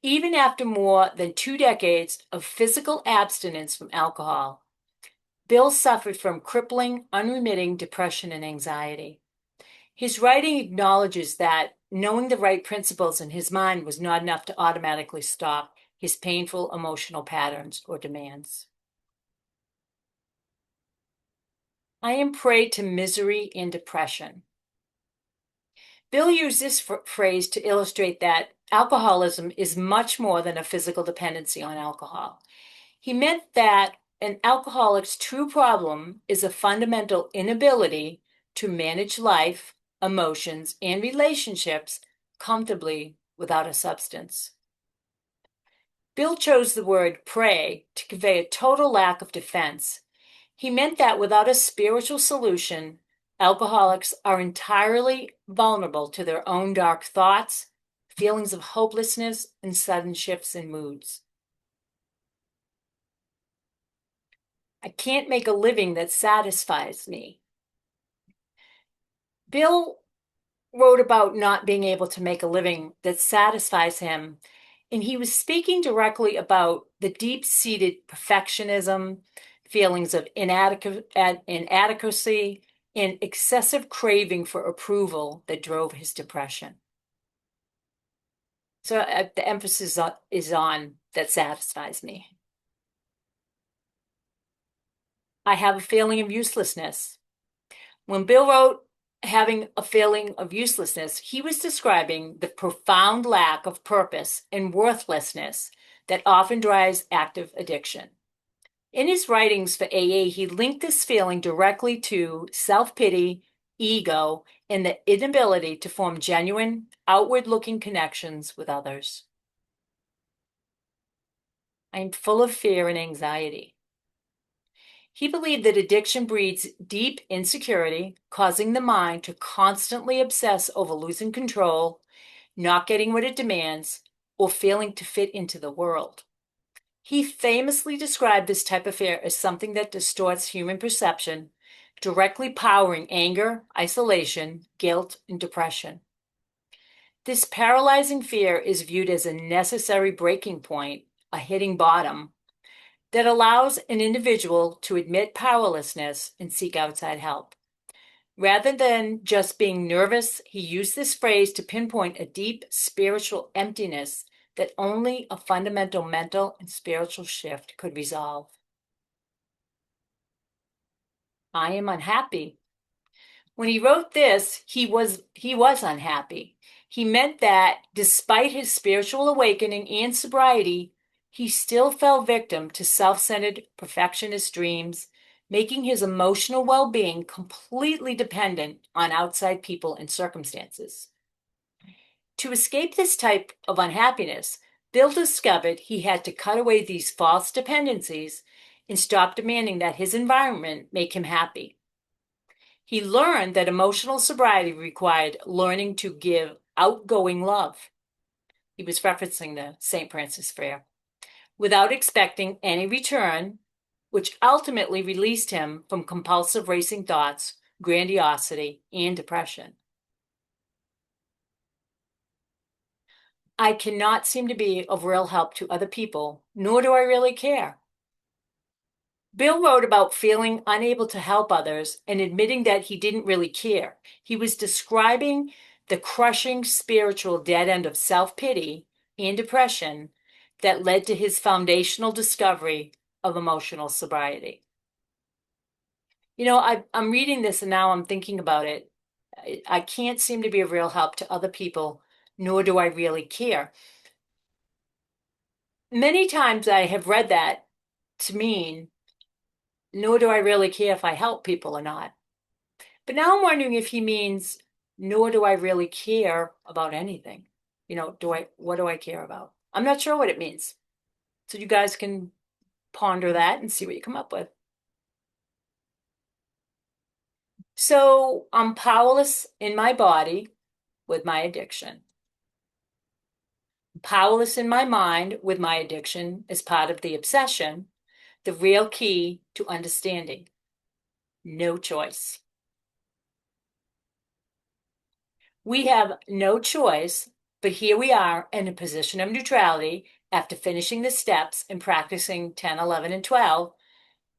Even after more than 2 decades of physical abstinence from alcohol, Bill suffered from crippling, unremitting depression and anxiety. His writing acknowledges that knowing the right principles in his mind was not enough to automatically stop his painful emotional patterns or demands. I am prey to misery and depression. Bill used this phrase to illustrate that alcoholism is much more than a physical dependency on alcohol. He meant that an alcoholic's true problem is a fundamental inability to manage life, emotions, and relationships comfortably without a substance. Bill chose the word prey to convey a total lack of defense. He meant that without a spiritual solution, alcoholics are entirely vulnerable to their own dark thoughts, feelings of hopelessness, and sudden shifts in moods. I can't make a living that satisfies me. Bill wrote about not being able to make a living that satisfies him, and he was speaking directly about the deep-seated perfectionism, feelings of inadequacy, and excessive craving for approval that drove his depression. So the emphasis is on that satisfies me. I have a feeling of uselessness. When Bill wrote having a feeling of uselessness, he was describing the profound lack of purpose and worthlessness that often drives active addiction. In his writings for AA, he linked this feeling directly to self-pity, ego, and the inability to form genuine, outward-looking connections with others. I am full of fear and anxiety. He believed that addiction breeds deep insecurity, causing the mind to constantly obsess over losing control, not getting what it demands, or failing to fit into the world. He famously described this type of fear as something that distorts human perception, directly powering anger, isolation, guilt, and depression. This paralyzing fear is viewed as a necessary breaking point, a hitting bottom, that allows an individual to admit powerlessness and seek outside help. Rather than just being nervous, he used this phrase to pinpoint a deep spiritual emptiness that only a fundamental mental and spiritual shift could resolve. I am unhappy. When he wrote this, he was unhappy. He meant that despite his spiritual awakening and sobriety, he still fell victim to self-centered perfectionist dreams, making his emotional well-being completely dependent on outside people and circumstances. To escape this type of unhappiness, Bill discovered he had to cut away these false dependencies and stop demanding that his environment make him happy. He learned that emotional sobriety required learning to give outgoing love. He was referencing the St. Francis Fair, without expecting any return, which ultimately released him from compulsive racing thoughts, grandiosity, and depression. I cannot seem to be of real help to other people, nor do I really care. Bill wrote about feeling unable to help others and admitting that he didn't really care. He was describing the crushing spiritual dead end of self-pity and depression that led to his foundational discovery of emotional sobriety. You know, I'm reading this and now I'm thinking about it. I can't seem to be of real help to other people, nor do I really care. Many times I have read that to mean, nor do I really care if I help people or not. But now I'm wondering if he means, nor do I really care about anything. What do I care about? I'm not sure what it means. So you guys can ponder that and see what you come up with. So I'm powerless in my body with my addiction. Powerless in my mind with my addiction as part of the obsession, the real key to understanding. No choice. We have no choice, but here we are in a position of neutrality after finishing the steps and practicing 10, 11, and 12.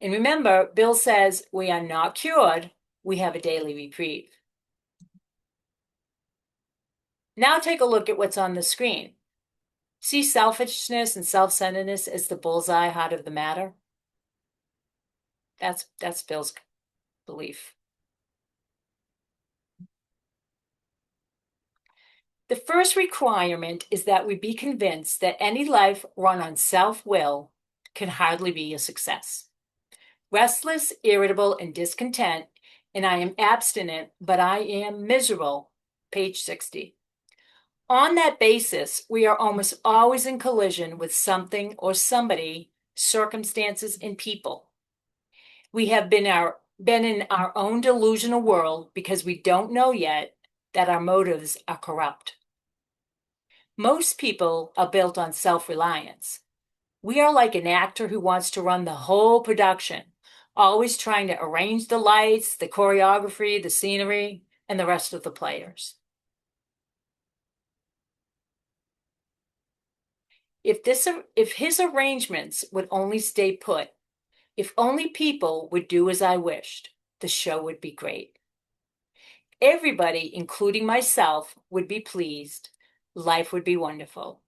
And remember, Bill says we are not cured, we have a daily reprieve. Now take a look at what's on the screen. See selfishness and self-centeredness as the bullseye heart of the matter? That's Bill's belief. The first requirement is that we be convinced that any life run on self-will can hardly be a success. Restless, irritable, and discontent, and I am abstinent, but I am miserable. Page 60. On that basis, we are almost always in collision with something or somebody, circumstances, and people. We have been in our own delusional world because we don't know yet that our motives are corrupt. Most people are built on self-reliance. We are like an actor who wants to run the whole production, always trying to arrange the lights, the choreography, the scenery, and the rest of the players. If his arrangements would only stay put, if only people would do as I wished, the show would be great. Everybody, including myself, would be pleased. Life would be wonderful.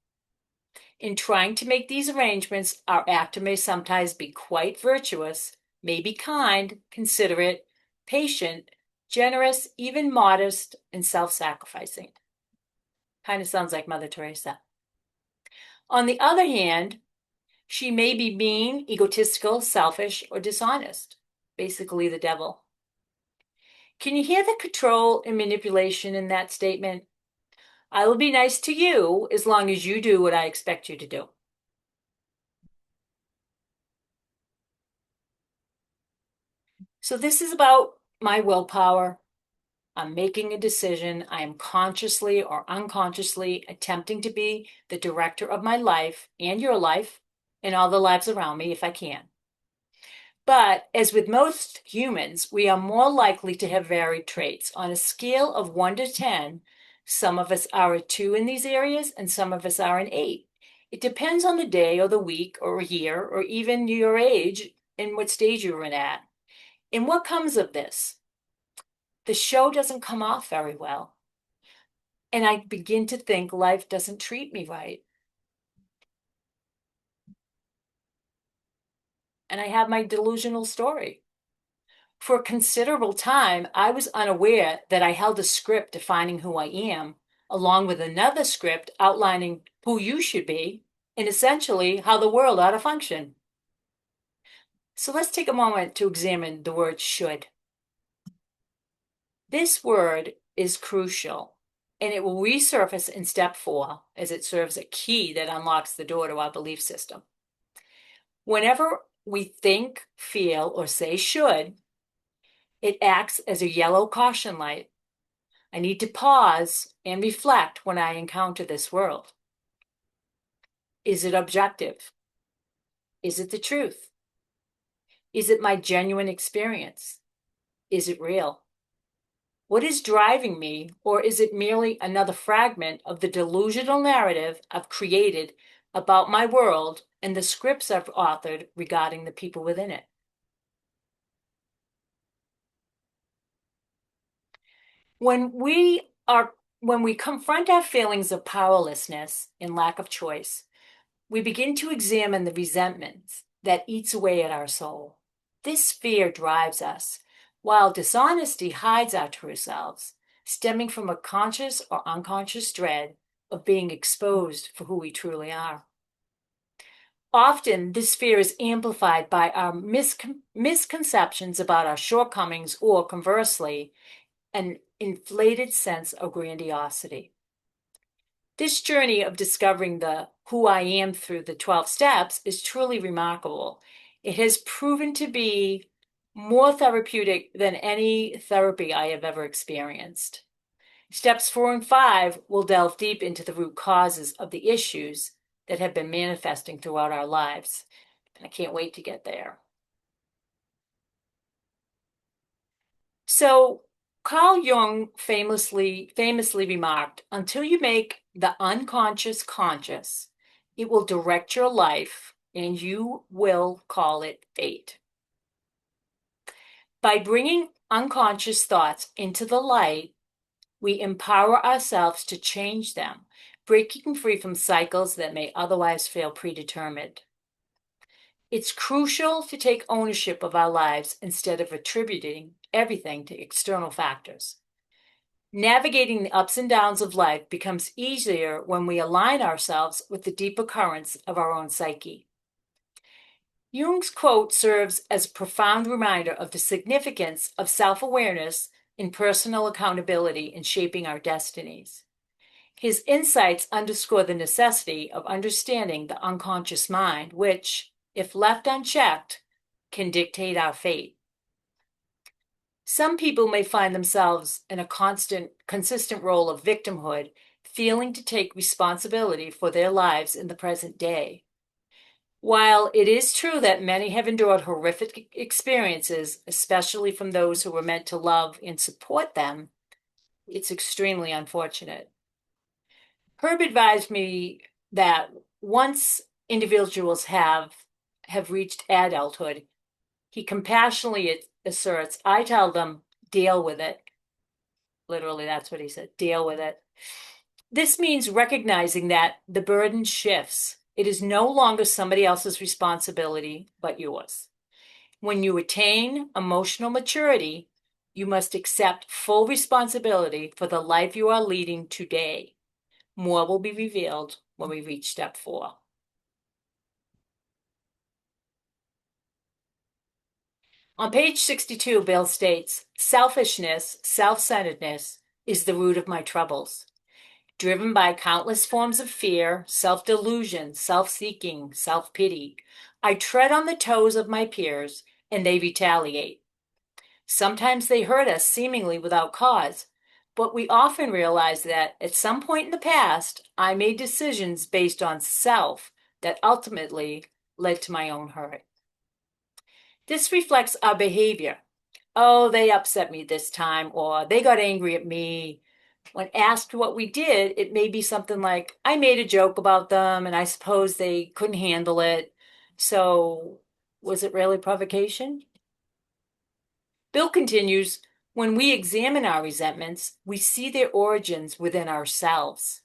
In trying to make these arrangements, our actor may sometimes be quite virtuous, may be kind, considerate, patient, generous, even modest, and self-sacrificing. Kind of sounds like Mother Teresa. On the other hand, she may be mean, egotistical, selfish, or dishonest. Basically, the devil. Can you hear the control and manipulation in that statement? I will be nice to you as long as you do what I expect you to do. So this is about my willpower. I'm making a decision. I am consciously or unconsciously attempting to be the director of my life and your life and all the lives around me if I can. But as with most humans, we are more likely to have varied traits. On a scale of 1 to 10, some of us are a 2 in these areas and some of us are an 8. It depends on the day or the week or year or even your age and what stage you're in at. And what comes of this? The show doesn't come off very well. And I begin to think life doesn't treat me right. And I have my delusional story. For a considerable time, I was unaware that I held a script defining who I am, along with another script outlining who you should be, and essentially how the world ought to function. So let's take a moment to examine the word should. This word is crucial, and it will resurface in step 4 as it serves a key that unlocks the door to our belief system. Whenever we think, feel, or say should, it acts as a yellow caution light. I need to pause and reflect when I encounter this world. Is it objective? Is it the truth? Is it my genuine experience? Is it real? What is driving me, or is it merely another fragment of the delusional narrative I've created about my world and the scripts I've authored regarding the people within it? When we confront our feelings of powerlessness and lack of choice, we begin to examine the resentments that eats away at our soul. This fear drives us, while dishonesty hides our true selves, stemming from a conscious or unconscious dread of being exposed for who we truly are. Often, this fear is amplified by our misconceptions about our shortcomings, or conversely, an inflated sense of grandiosity. This journey of discovering the who I am through the 12 steps is truly remarkable. It has proven to be more therapeutic than any therapy I have ever experienced. Steps 4 and 5 will delve deep into the root causes of the issues that have been manifesting throughout our lives. And I can't wait to get there. So, Carl Jung famously remarked, until you make the unconscious conscious, it will direct your life and you will call it fate. By bringing unconscious thoughts into the light, we empower ourselves to change them, breaking free from cycles that may otherwise feel predetermined. It's crucial to take ownership of our lives instead of attributing everything to external factors. Navigating the ups and downs of life becomes easier when we align ourselves with the deeper currents of our own psyche. Jung's quote serves as a profound reminder of the significance of self-awareness and personal accountability in shaping our destinies. His insights underscore the necessity of understanding the unconscious mind, which, if left unchecked, can dictate our fate. Some people may find themselves in a consistent role of victimhood, feeling to take responsibility for their lives in the present day. While it is true that many have endured horrific experiences, especially from those who were meant to love and support them, it's extremely unfortunate. Herb advised me that once individuals have reached adulthood, he compassionately asserts, I tell them, deal with it. Literally, that's what he said, deal with it. This means recognizing that the burden shifts. It is no longer somebody else's responsibility, but yours. When you attain emotional maturity, you must accept full responsibility for the life you are leading today. More will be revealed when we reach step 4. On page 62, Bill states, selfishness, self-centeredness is the root of my troubles. Driven by countless forms of fear, self-delusion, self-seeking, self-pity, I tread on the toes of my peers and they retaliate. Sometimes they hurt us seemingly without cause, but we often realize that at some point in the past, I made decisions based on self that ultimately led to my own hurt. This reflects our behavior. Oh, they upset me this time, or they got angry at me. When asked what we did, it may be something like, I made a joke about them and I suppose they couldn't handle it. So, was it really provocation? Bill continues, when we examine our resentments, we see their origins within ourselves.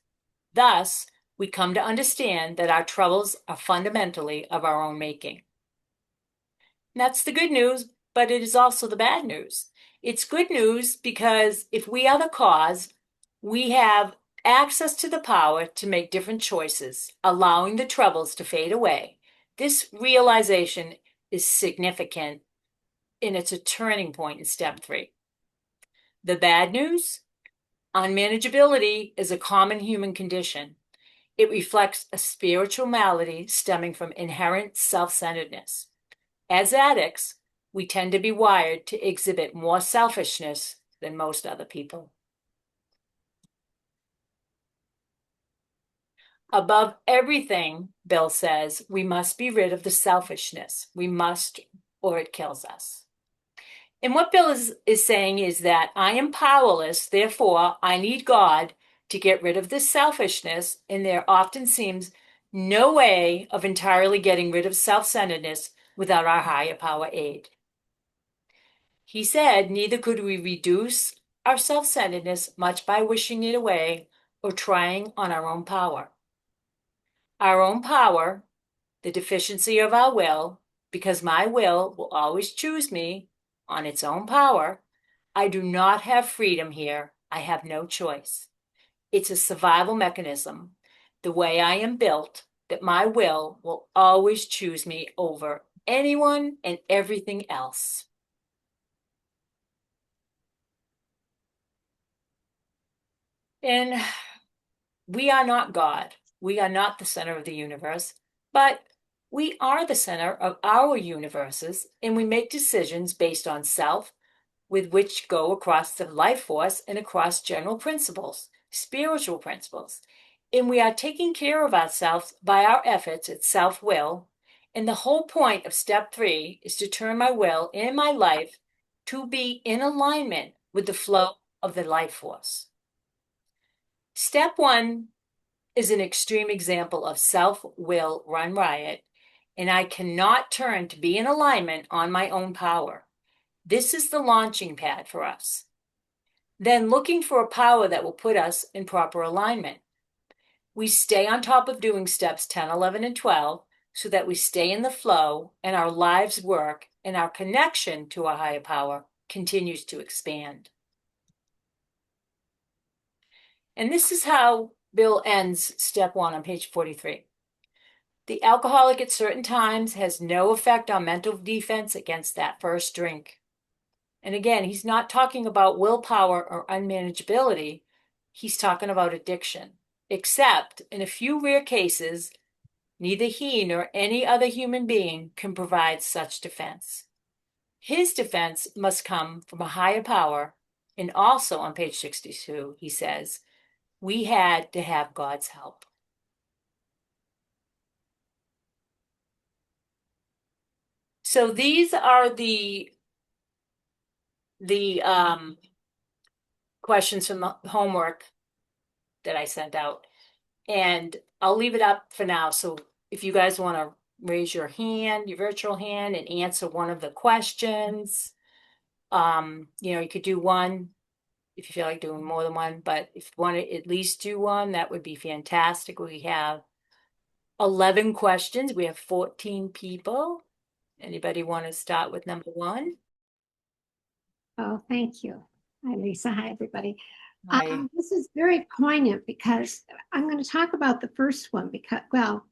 Thus, we come to understand that our troubles are fundamentally of our own making. That's the good news, but it is also the bad news. It's good news because if we are the cause, we have access to the power to make different choices, allowing the troubles to fade away. This realization is significant, and it's a turning point in step 3. The bad news? Unmanageability is a common human condition. It reflects a spiritual malady stemming from inherent self-centeredness. As addicts, we tend to be wired to exhibit more selfishness than most other people. Above everything, Bill says, we must be rid of the selfishness. We must, or it kills us. And what Bill is saying is that I am powerless, therefore I need God to get rid of this selfishness, and there often seems no way of entirely getting rid of self-centeredness without our higher power aid. He said, neither could we reduce our self-centeredness much by wishing it away or trying on our own power. Our own power, the deficiency of our will, because my will always choose me on its own power. I do not have freedom here. I have no choice. It's a survival mechanism, the way I am built, that my will always choose me over anyone and everything else. And We are not God. We are not the center of the universe, but we are the center of our universes, and we make decisions based on self, with which go across the life force and across general principles, spiritual principles. And we are taking care of ourselves by our efforts at self will. And the whole point of step 3 is to turn my will and my life to be in alignment with the flow of the life force. Step 1 is an extreme example of self will run riot, and I cannot turn to be in alignment on my own power. This is the launching pad for us. Then looking for a power that will put us in proper alignment. We stay on top of doing steps 10, 11, and 12 so that we stay in the flow and our lives work and our connection to our higher power continues to expand. And this is how Bill ends step 1 on page 43. The alcoholic at certain times has no effect on mental defense against that first drink. And again, he's not talking about willpower or unmanageability. He's talking about addiction. Except in a few rare cases, neither he nor any other human being can provide such defense. His defense must come from a higher power. And also on page 62, he says, we had to have God's help. So these are the questions from the homework that I sent out. And I'll leave it up for now. So if you guys want to raise your hand, your virtual hand, and answer one of the questions, you could do one if you feel like doing more than one, but if you want to at least do one, that would be fantastic. We have 11 questions. We have 14 people. Anybody want to start with number 1? Oh, thank you. Hi, Lisa. Hi, everybody. Hi. This is very poignant because I'm going to talk about the first one because, well,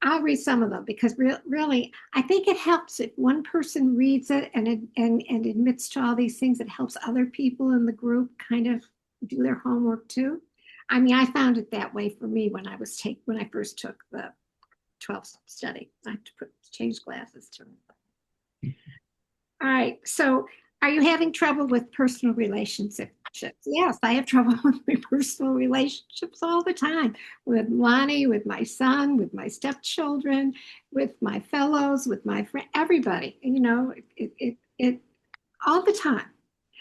I'll read some of them because really, I think it helps if one person reads it and admits to all these things. It helps other people in the group kind of do their homework too. I mean, I found it that way for me when I first took the 12-step study. I have to change glasses to. All right. So, are you having trouble with personal relationships? Yes, I have trouble with my personal relationships all the time with Lonnie, with my son, with my stepchildren, with my fellows, with my friend, everybody. It all the time.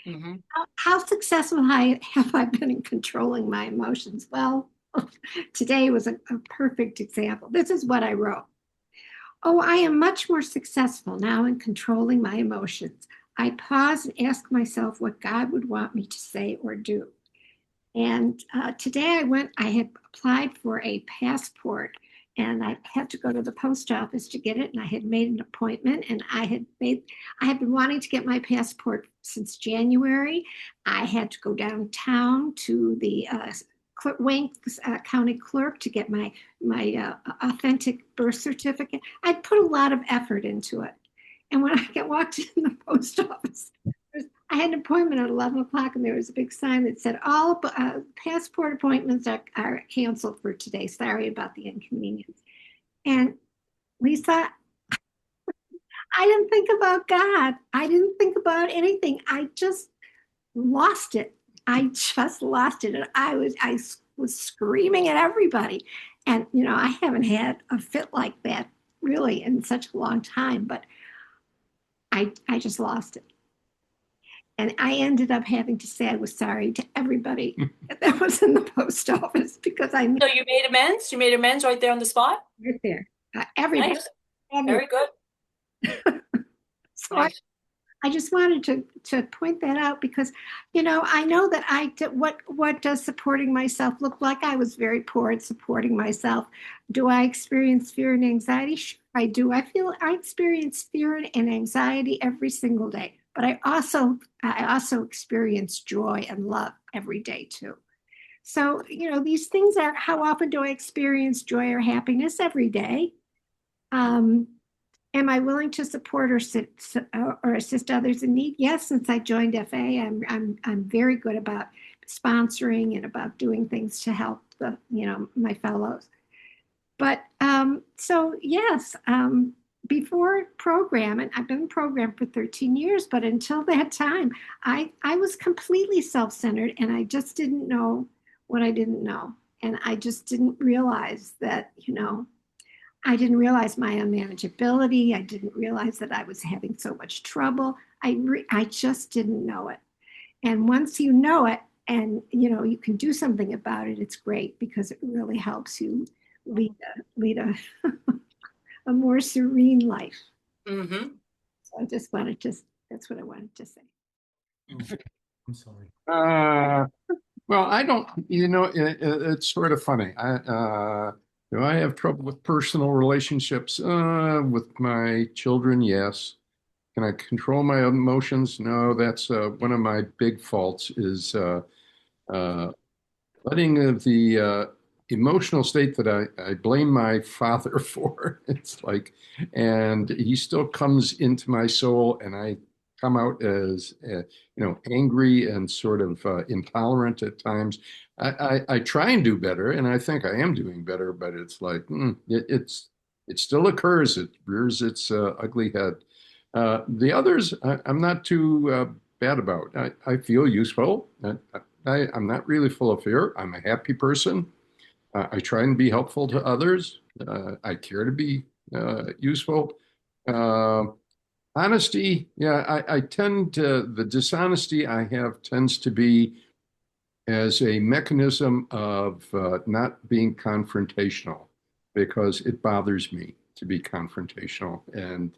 Mm-hmm. How successful have I been in controlling my emotions? Well, today was a perfect example. This is what I wrote. Oh, I am much more successful now in controlling my emotions. I pause and ask myself what God would want me to say or do. And today I had applied for a passport and I had to go to the post office to get it. And I had made an appointment and I had been wanting to get my passport since January. I had to go downtown to the Wayne County clerk to get my authentic birth certificate. I'd put a lot of effort into it. And when I walked in the post office, I had an appointment at 11 o'clock and there was a big sign that said all passport appointments are canceled for today. Sorry about the inconvenience. And Lisa, I didn't think about God. I didn't think about anything. I just lost it. I just lost it. And I was screaming at everybody. And, I haven't had a fit like that really in such a long time, but I just lost it. And I ended up having to say I was sorry to everybody that was in the post office because I So you made amends? You made amends right there on the spot? right there. Everybody. Nice. Everybody. Very good. So Nice. I just wanted to point that out because, I know that what does supporting myself look like? I was very poor at supporting myself. Do I experience fear and anxiety? Sure, I do. I experience fear and anxiety every single day, but I also experience joy and love every day too. So, these things are how often do I experience joy or happiness every day? Um, Am I willing to support or assist others in need? Yes, since I joined FA, I'm very good about sponsoring and about doing things to help the, my fellows. But so yes, before program, and I've been in program for 13 years, but until that time, I was completely self-centered, and I just didn't know what I didn't know. And I just didn't realize that, I didn't realize my unmanageability. I didn't realize that I was having so much trouble. I just didn't know it. And once you know it, and you can do something about it, it's great because it really helps you lead a more serene life. Mm-hmm. So I just wanted to, that's what I wanted to say. I'm sorry. Well, I don't, it's sort of funny. Do I have trouble with personal relationships? With my children, yes. Can I control my emotions? No, that's one of my big faults is uh, letting of the emotional state that I blame my father for. It's like, and he still comes into my soul, and I come out as, angry and sort of intolerant at times. I try and do better, and I think I am doing better, but it's like, it still occurs. It rears its ugly head. I'm not too bad about. I feel useful. I'm not really full of fear. I'm a happy person. I try and be helpful to others. I care to be useful. Uh, Honesty, yeah, I tend to, the dishonesty I have tends to be as a mechanism of not being confrontational because it bothers me to be confrontational. And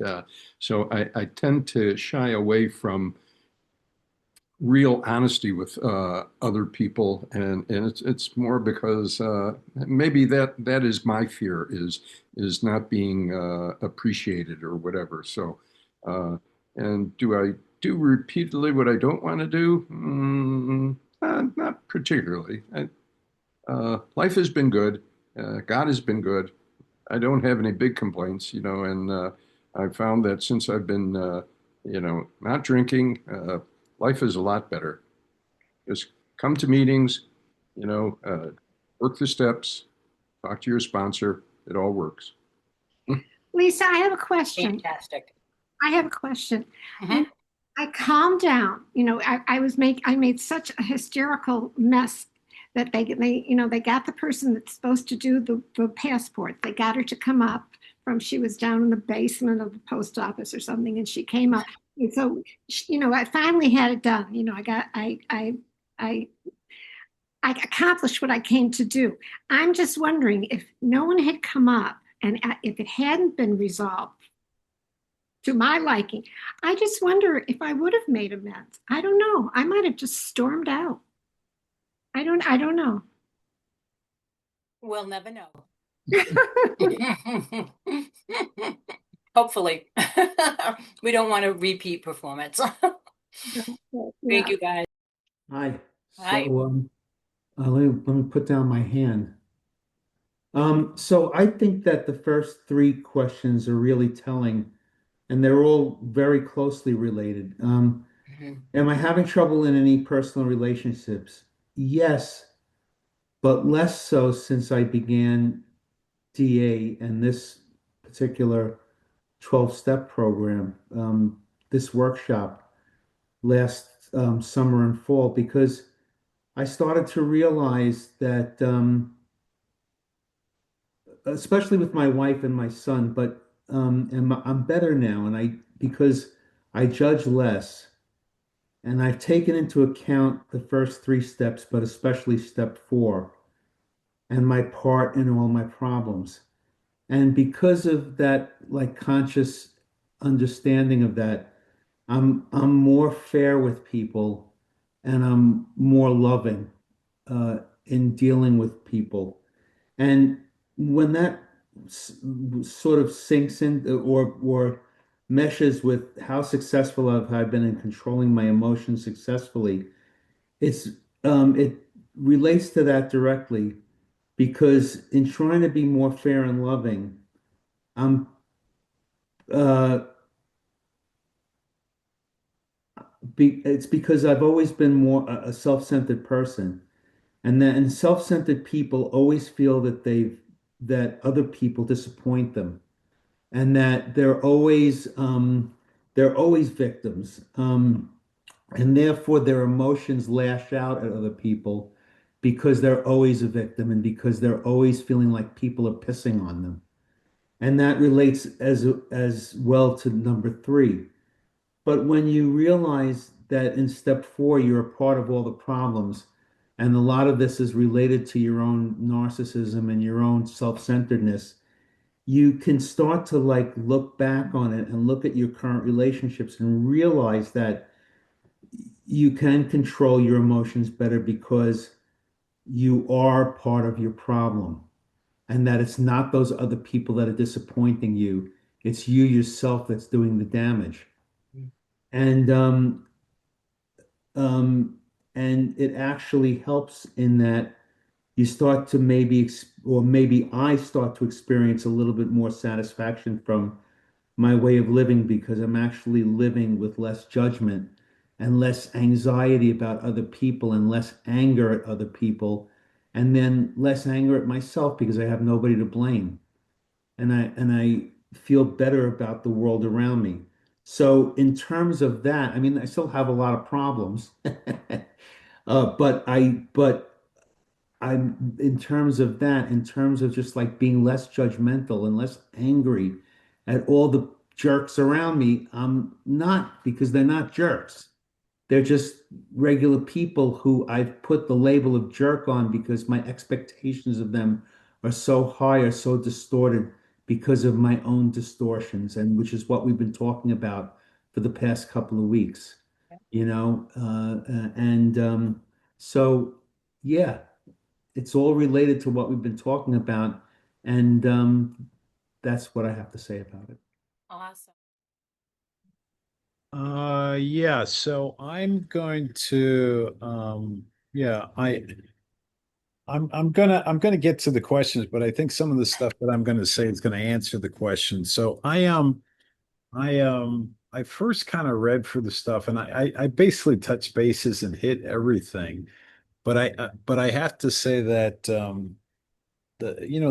so I tend to shy away from real honesty with other people, and it's more because maybe that is my fear is not being appreciated or whatever. So, uh, and do I do repeatedly what I don't want to do? Not particularly. Life has been good. God has been good. I don't have any big complaints, and I found that since I've been, not drinking, life is a lot better. Just come to meetings, work the steps, talk to your sponsor. It all works. Lisa, I have a question. Fantastic. I have a question. Mhm. I calmed down. I made such a hysterical mess that they got the person that's supposed to do the passport. They got her to come up from, she was down in the basement of the post office or something, and she came up. And so, I finally had it done. I I accomplished what I came to do. I'm just wondering if no one had come up and if it hadn't been resolved to my liking, I just wonder if I would have made amends. I don't know. I might have just stormed out. I don't know. We'll never know. Hopefully. We don't want a repeat performance. Thank Yeah. you, guys. Hi. Hi. So let me put down my hand. So I think that the first three questions are really telling, and they're all very closely related. Mhm. Am I having trouble in any personal relationships? Yes, but less so since I began DA and this particular 12-step program, this workshop last summer and fall, because I started to realize that, especially with my wife and my son, but I'm better now, and because I judge less, and I've taken into account the first three steps, but especially step four, and my part in all my problems. And because of that, like conscious understanding of that, I'm more fair with people, and I'm more loving in dealing with people. And when that sort of sinks in or meshes with how successful I've been in controlling my emotions successfully, it relates to that directly because in trying to be more fair and loving, I'm uh, it's because I've always been more a self-centered person. And self-centered people always feel that other people disappoint them, and that they're always victims. And therefore their emotions lash out at other people because they're always a victim and because they're always feeling like people are pissing on them. And that relates as well to number three. But when you realize that in step four, you're a part of all the problems, and a lot of this is related to your own narcissism and your own self-centeredness, you can start to like look back on it and look at your current relationships and realize that you can control your emotions better because you are part of your problem, and that it's not those other people that are disappointing you. It's you yourself that's doing the damage. And um, and it actually helps in that you start to or maybe I start to experience a little bit more satisfaction from my way of living because I'm actually living with less judgment and less anxiety about other people and less anger at other people, and then less anger at myself because I have nobody to blame, and I feel better about the world around me. So in terms of that, I mean, I still have a lot of problems, but I'm in terms of that, in terms of just like being less judgmental and less angry at all the jerks around me. I'm not, because they're not jerks. They're just regular people who I've put the label of jerk on because my expectations of them are so high or so distorted because of my own distortions, and which is what we've been talking about for the past couple of weeks, and so yeah, it's all related to what we've been talking about, and that's what I have to say about it. Awesome. Yeah, so I'm going to yeah, I'm gonna get to the questions, but I think some of the stuff that I'm gonna say is gonna answer the questions. So I first kind of read for the stuff, and I basically touched bases and hit everything. But I have to say that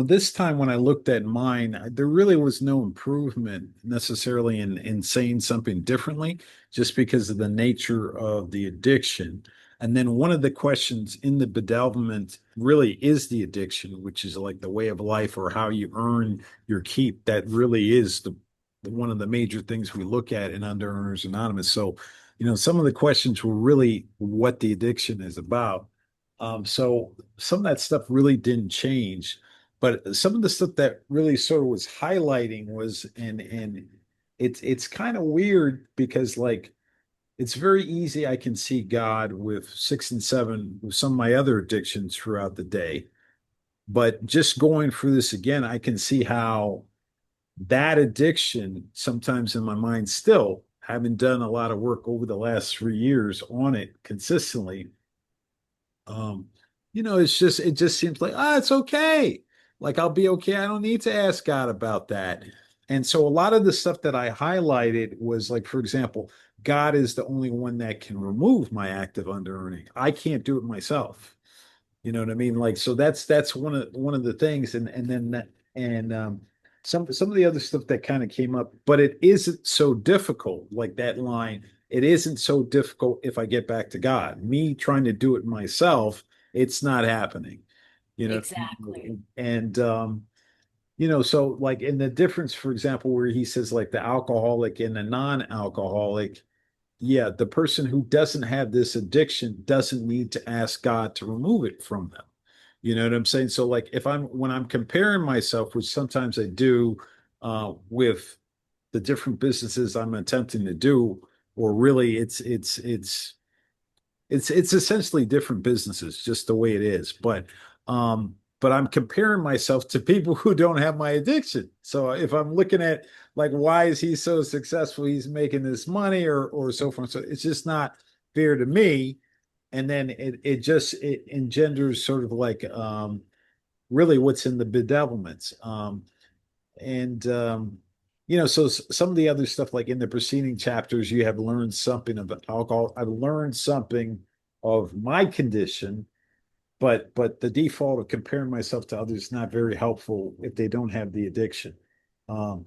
this time when I looked at mine, there really was no improvement necessarily in saying something differently, just because of the nature of the addiction. And then one of the questions in the bedevilment really is the addiction, which is like the way of life or how you earn your keep. That really is one of the major things we look at in Under Earners Anonymous. So, some of the questions were really what the addiction is about. So some of that stuff really didn't change, but some of the stuff that really sort of was highlighting was, and it's kind of weird because like it's very easy. I can see God with 6 and 7 with some of my other addictions throughout the day, but just going through this again, I can see how that addiction sometimes in my mind still, having done a lot of work over the last 3 years on it consistently. Um, it just seems like, it's okay. Like I'll be okay. I don't need to ask God about that. And so a lot of the stuff that I highlighted was like, for example, God is the only one that can remove my active under earning. I can't do it myself. You know what I mean? Like, so that's one of the things, and then that, and some of the other stuff that kind of came up, but it isn't so difficult. Like that line, it isn't so difficult if I get back to God. Me trying to do it myself, it's not happening. You know, Exactly. and so like in the difference, for example, where he says like the alcoholic and the non-alcoholic, yeah, the person who doesn't have this addiction doesn't need to ask God to remove it from them. You know what I'm saying? So like if when I'm comparing myself, which sometimes I do with the different businesses I'm attempting to do, or really it's essentially different businesses, just the way it is. But I'm comparing myself to people who don't have my addiction. So if I'm looking at like why is he so successful? He's making this money or so forth. So it's just not fair to me. And then it engenders sort of like really what's in the bedevilments. And so some of the other stuff, like in the preceding chapters, you have learned something about alcohol. I've learned something of my condition, but the default of comparing myself to others is not very helpful if they don't have the addiction. Um,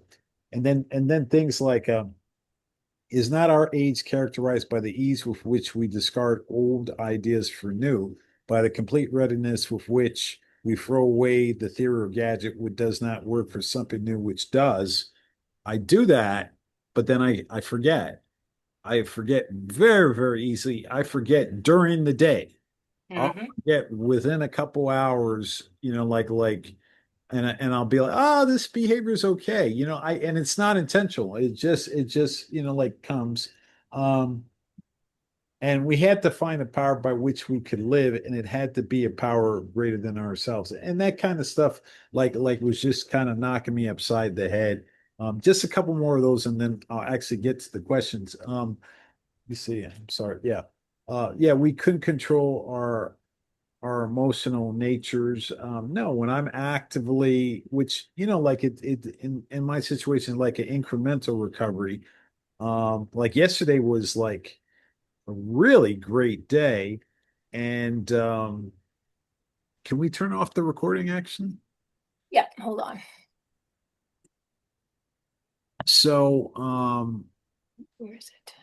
and then things like is not our age characterized by the ease with which we discard old ideas for new, by the complete readiness with which we throw away the theory or gadget which does not work for something new which does? I do that, but then I forget. I forget very, very easily. I forget during the day. I'll Hmm. forget within a couple hours, and I'll be like, oh, this behavior is okay. And it's not intentional. It just, like comes. Um, and we had to find a power by which we could live, and it had to be a power greater than ourselves. And that kind of stuff, was just kind of knocking me upside the head. Just a couple more of those, and then I'll actually get to the questions. Let me see. I'm sorry. Yeah. Yeah, we couldn't control our emotional natures. No, when I'm actively, which, like in my situation, like an incremental recovery. Like yesterday was like a really great day. And can we turn off the recording action? Yeah, hold on. So, Where is it?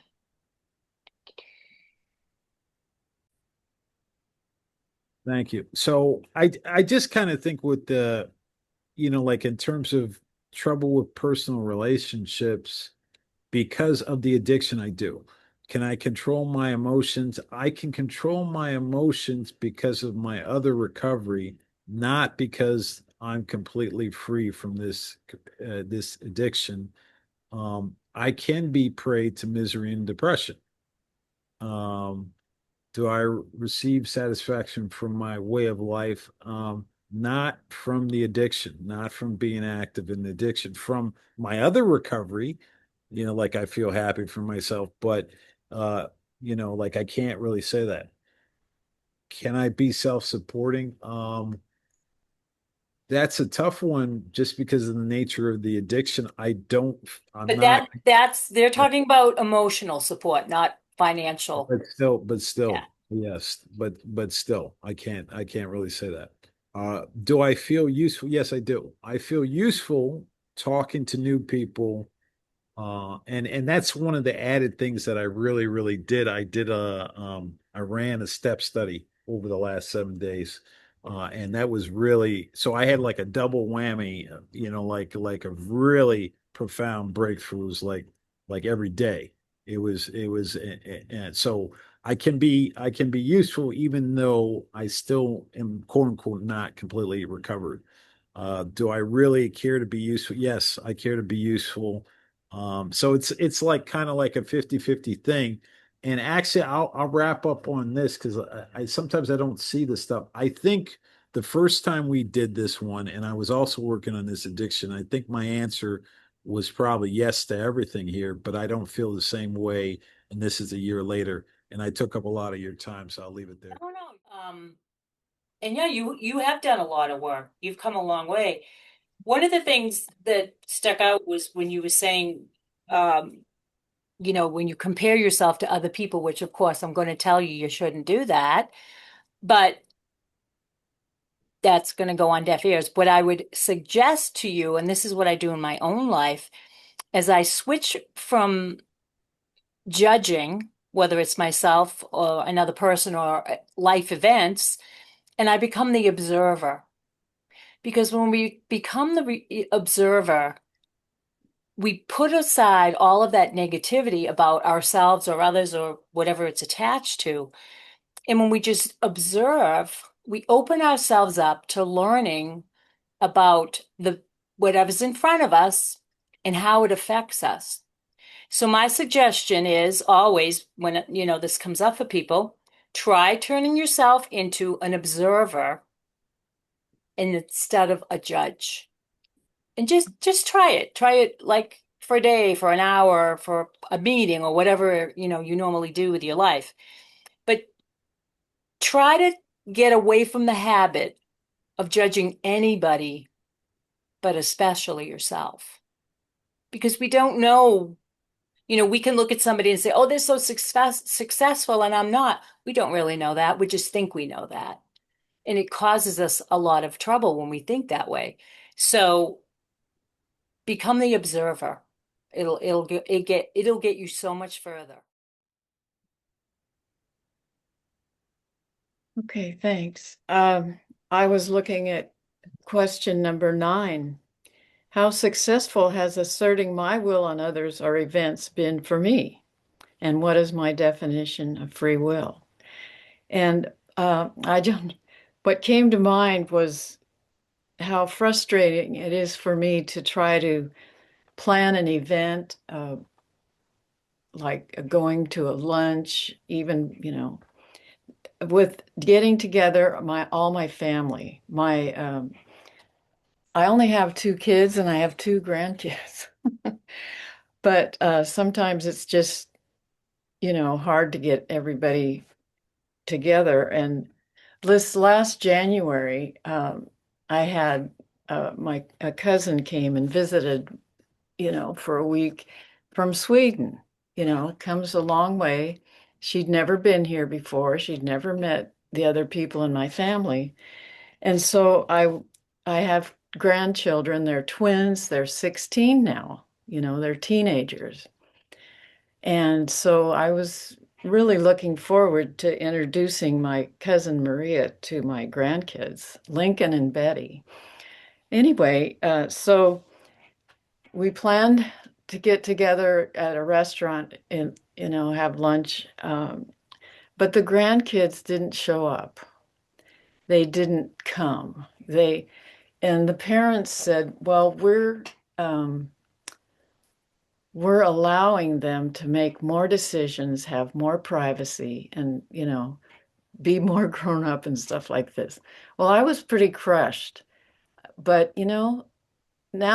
thank you. So I just kind of think with the, like in terms of trouble with personal relationships, because of the addiction I do. Can I control my emotions? I can control my emotions because of my other recovery, not because I'm completely free from this addiction. I can be prey to misery and depression. Um, do I receive satisfaction from my way of life? Not from the addiction, not from being active in the addiction, from my other recovery, like I feel happy for myself, but uh, like I can't really say that. Can I be self-supporting? That's a tough one just because of the nature of the addiction. I'm But not, that's they're talking about emotional support, not financial. but still, Yeah. yes, but still, I can't really say that. Do I feel useful? Yes, I do. I feel useful talking to new people. And that's one of the added things that I really, really did. I ran a step study over the last 7 days. And that was really, so I had like a double whammy, like a really profound breakthroughs, like every day. And so I can be useful even though I still am quote unquote not completely recovered. Do I really care to be useful? Yes, I care to be useful. So it's like kind of like a 50-50 thing. And actually I'll wrap up on this because I sometimes I don't see this stuff. I think the first time we did this one, and I was also working on this addiction, I think my answer was probably yes to everything here, but I don't feel the same way. And this is a year later, and I took up a lot of your time, so I'll leave it I there. don't know. And yeah, you have done a lot of work. You've come a long way. One of the things that stuck out was when you were saying, um, when you compare yourself to other people, which of course I'm going to tell you shouldn't do that, but that's going to go on deaf ears. What I would suggest to you, and this is what I do in my own life, as I switch from judging, whether it's myself or another person or life events, and I become the observer. Because when we become the observer, we put aside all of that negativity about ourselves or others or whatever it's attached to. And when we just observe, we open ourselves up to learning about the whatever's in front of us and how it affects us. So my suggestion is always when this comes up for people, try turning yourself into an observer instead of a judge. And just try it. Try it like for a day, for an hour, for a meeting or whatever, you normally do with your life. But try to get away from the habit of judging anybody, but especially yourself. Because we don't know, we can look at somebody and say, "Oh, they're so successful and I'm not." We don't really know that. We just think we know that. And it causes us a lot of trouble when we think that way. So become the observer. It'll get you so much further. Okay, thanks. I was looking at question number 9. How successful has asserting my will on others or events been for me? And what is my definition of free will? And I don't, what came to mind was how frustrating it is for me to try to plan an event, like going to a lunch, even, with getting together all my family. I only have 2 kids and I have 2 grandkids. But sometimes it's just, hard to get everybody together. And this last January, I had my a cousin came and visited, for a week from Sweden. Comes a long way. She'd never been here before. She'd never met the other people in my family. And so I have grandchildren. They're twins. They're 16 now. They're teenagers. And so I was really looking forward to introducing my cousin Maria to my grandkids, Lincoln and Betty. Anyway, so we planned to get together at a restaurant and, have lunch. But the grandkids didn't show up. They didn't come. And the parents said, well, we're allowing them to make more decisions, have more privacy, and, be more grown up and stuff like this. Well, I was pretty crushed. But, now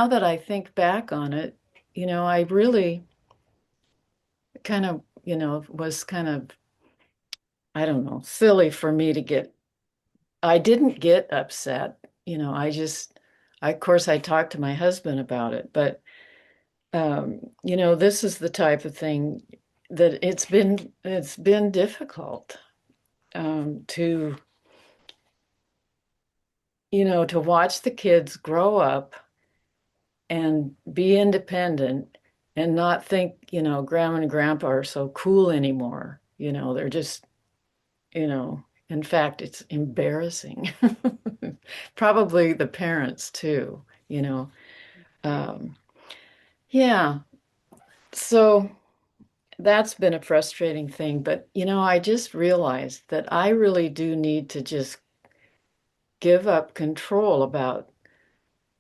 that I think back on it, I really kind of, was kind of, I don't know, silly for me to I didn't get upset. Of course, I talked to my husband about it, but, this is the type of thing that it's been difficult, to, to watch the kids grow up and be independent and not think, grandma and grandpa are so cool anymore. They're just, in fact, it's embarrassing. Probably the parents too, you know. Um, yeah, so that's been a frustrating thing. But, I just realized that I really do need to just give up control about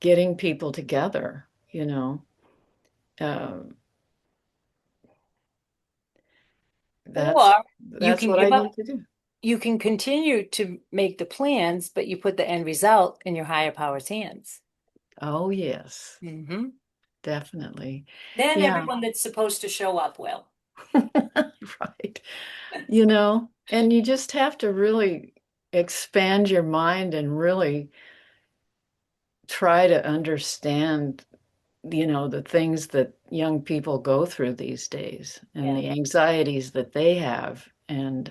getting people together, you know. Um, that's Or you that's can what I give up, need to do. you can continue to make the plans, but you put the end result in your higher power's hands. Oh, yes, Hmm. definitely. Then Yeah, everyone that's supposed to show up will. right. And you just have to really expand your mind and really try to understand, the things that young people go through these days and Yeah. the anxieties that they have. And,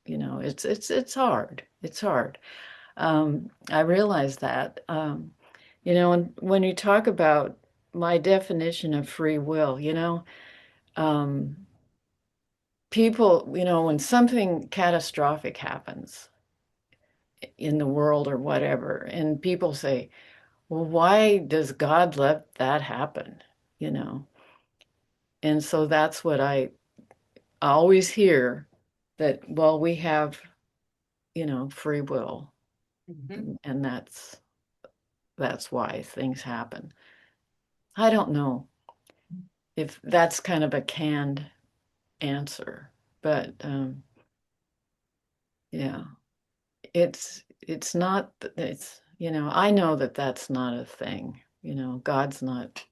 it's hard. It's hard. I realize that. And when you talk about my definition of free will, um, people, when something catastrophic happens in the world or whatever, and people say, well, why does God let that happen? You know? And so that's what I always hear, that, well, we have, free will, Hmm. and that's why things happen. I don't know if that's kind of a canned answer, but yeah, it's not, I know that that's not a thing. God's not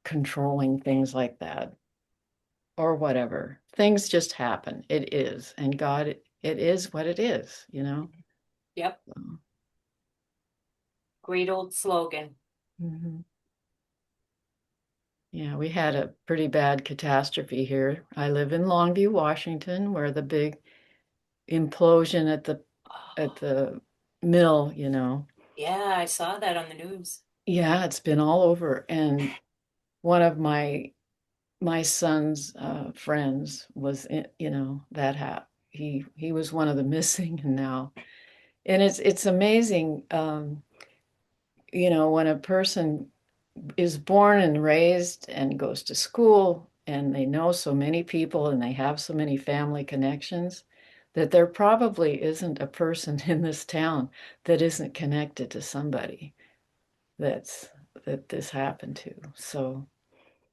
controlling things like that or whatever. Things just happen. It is, and God, it is what it is. Yep. Great old slogan. Mhm. Yeah, we had a pretty bad catastrophe here. I live in Longview, Washington, where the big implosion at the at the mill, you know. Yeah, I saw that on the news. Yeah, it's been all over. And one of my son's friends was in, you know, that he was one of the missing and now. And it's amazing, you know, when a person is born and raised and goes to school and they know so many people and they have so many family connections that there probably isn't a person in this town that isn't connected to somebody that's that this happened to. So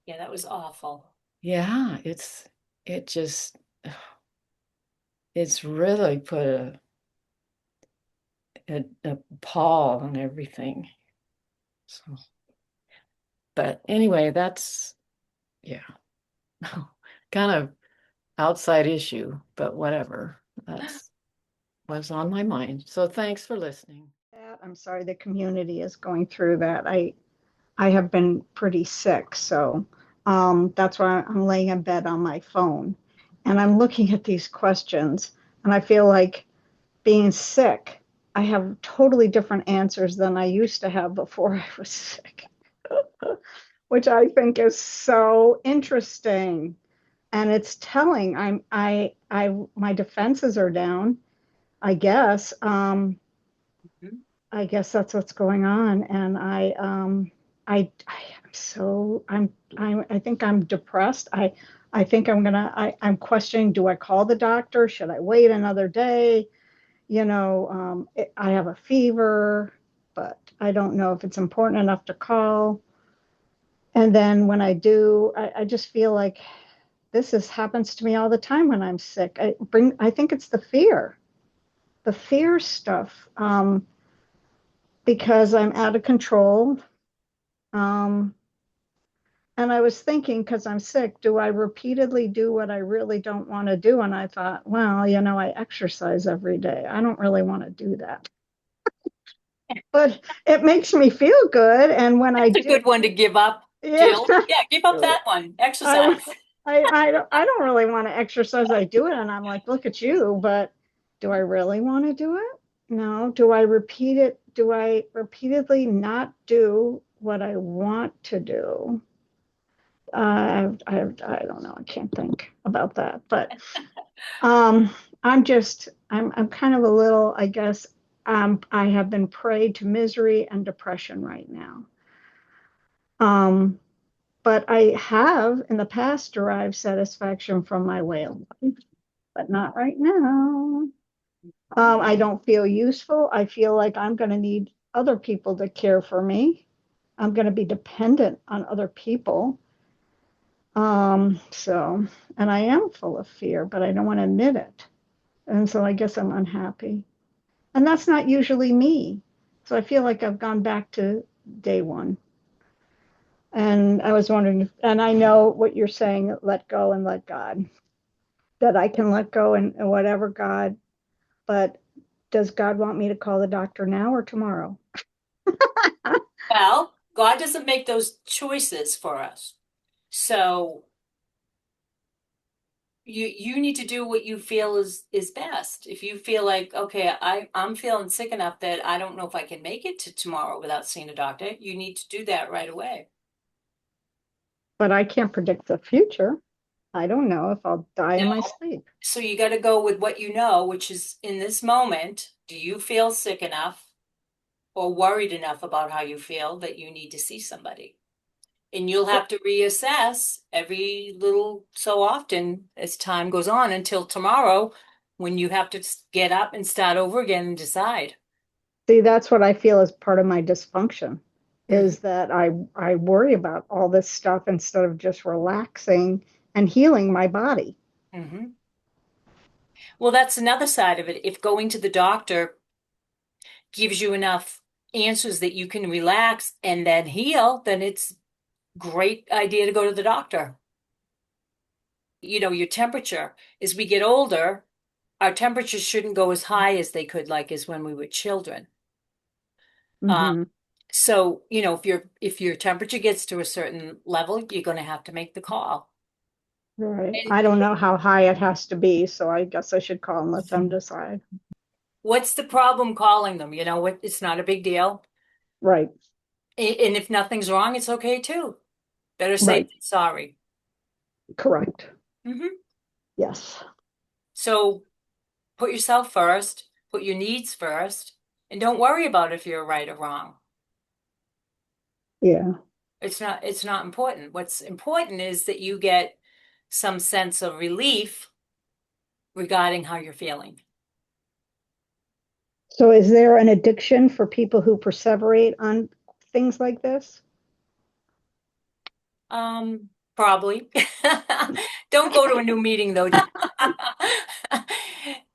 Yeah, that was awful. yeah, it just it's really put a pall on everything. So, but anyway, that's yeah, kind of outside issue, but whatever. That's what's on my mind. So thanks for listening. I'm sorry the community is going through that. I have been pretty sick, so that's why I'm laying in bed on my phone and I'm looking at these questions and I feel like being sick, I have totally different answers than I used to have before I was sick, which I think is so interesting. And it's telling my defenses are down, I guess. Mhm. I guess that's what's going on. And I am so, I think I'm depressed. I think I'm questioning, do I call the doctor? Should I wait another day? You know, I have a fever, but I don't know if it's important enough to call. And then when I do, I just feel like happens to me all the time when I'm sick. I think it's the fear stuff, because I'm out of control. Um, and I was thinking, because I'm sick, do I repeatedly do what I really don't want to do? And I thought, well, you know, I exercise every day. I don't really want to do that, but it makes me feel good. And when I That's a do, good one to give up, yeah, Jill. Yeah, give up that one. I, Exercise. I don't really want to exercise. I do it, and I'm like, look at you, but do I really want to do it? No. Do I repeat it? Do I repeatedly not do what I want to do? I don't know. I can't think about that, but um, I'm kind of a little, I guess, I have been prey to misery and depression right now. Um, but I have in the past derived satisfaction from my way of life, but not right now. I don't feel useful. I feel like I'm going to need other people to care for me. I'm going to be dependent on other people. So, and I am full of fear, but I don't want to admit it. And so I guess I'm unhappy. And that's not usually me. So I feel like I've gone back to day one. And I was wondering and I know what you're saying, let go and let God, that I can let go and whatever God, but does God want me to call the doctor now or tomorrow? Well, God doesn't make those choices for us. So you need to do what you feel is best. If you feel like, okay, I'm feeling sick enough that I don't know if I can make it to tomorrow without seeing a doctor, you need to do that right away. But I can't predict the future. I don't know if I'll die No. in my sleep. So you got to go with what you know, which is in this moment, do you feel sick enough or worried enough about how you feel that you need to see somebody? And you'll have to reassess every little so often as time goes on until tomorrow when you have to get up and start over again and decide. See, that's what I feel is part of my dysfunction Mhm. is that I worry about all this stuff instead of just relaxing and healing my body. Mhm. Well, that's another side of it. If going to the doctor gives you enough answers that you can relax and then heal, then it's great idea to go to the doctor. You know, your temperature, as we get older, our temperatures shouldn't go as high as they could, like as when we were children. Um, Hmm. so, you know, if your temperature gets to a certain level, you're going to have to make the call. Right. And I don't know how high it has to be, so I guess I should call and let them decide. what's the problem calling them? You know what? It's not a big deal. Right, And if nothing's wrong, it's okay too. Better safe right, than sorry. correct. Hmm. Yes. So put yourself first, put your needs first, and don't worry about if you're right or wrong. Yeah. It's not important. What's important is that you get some sense of relief regarding how you're feeling. So is there an addiction for people who perseverate on things like this? Probably. Don't go to a new meeting though.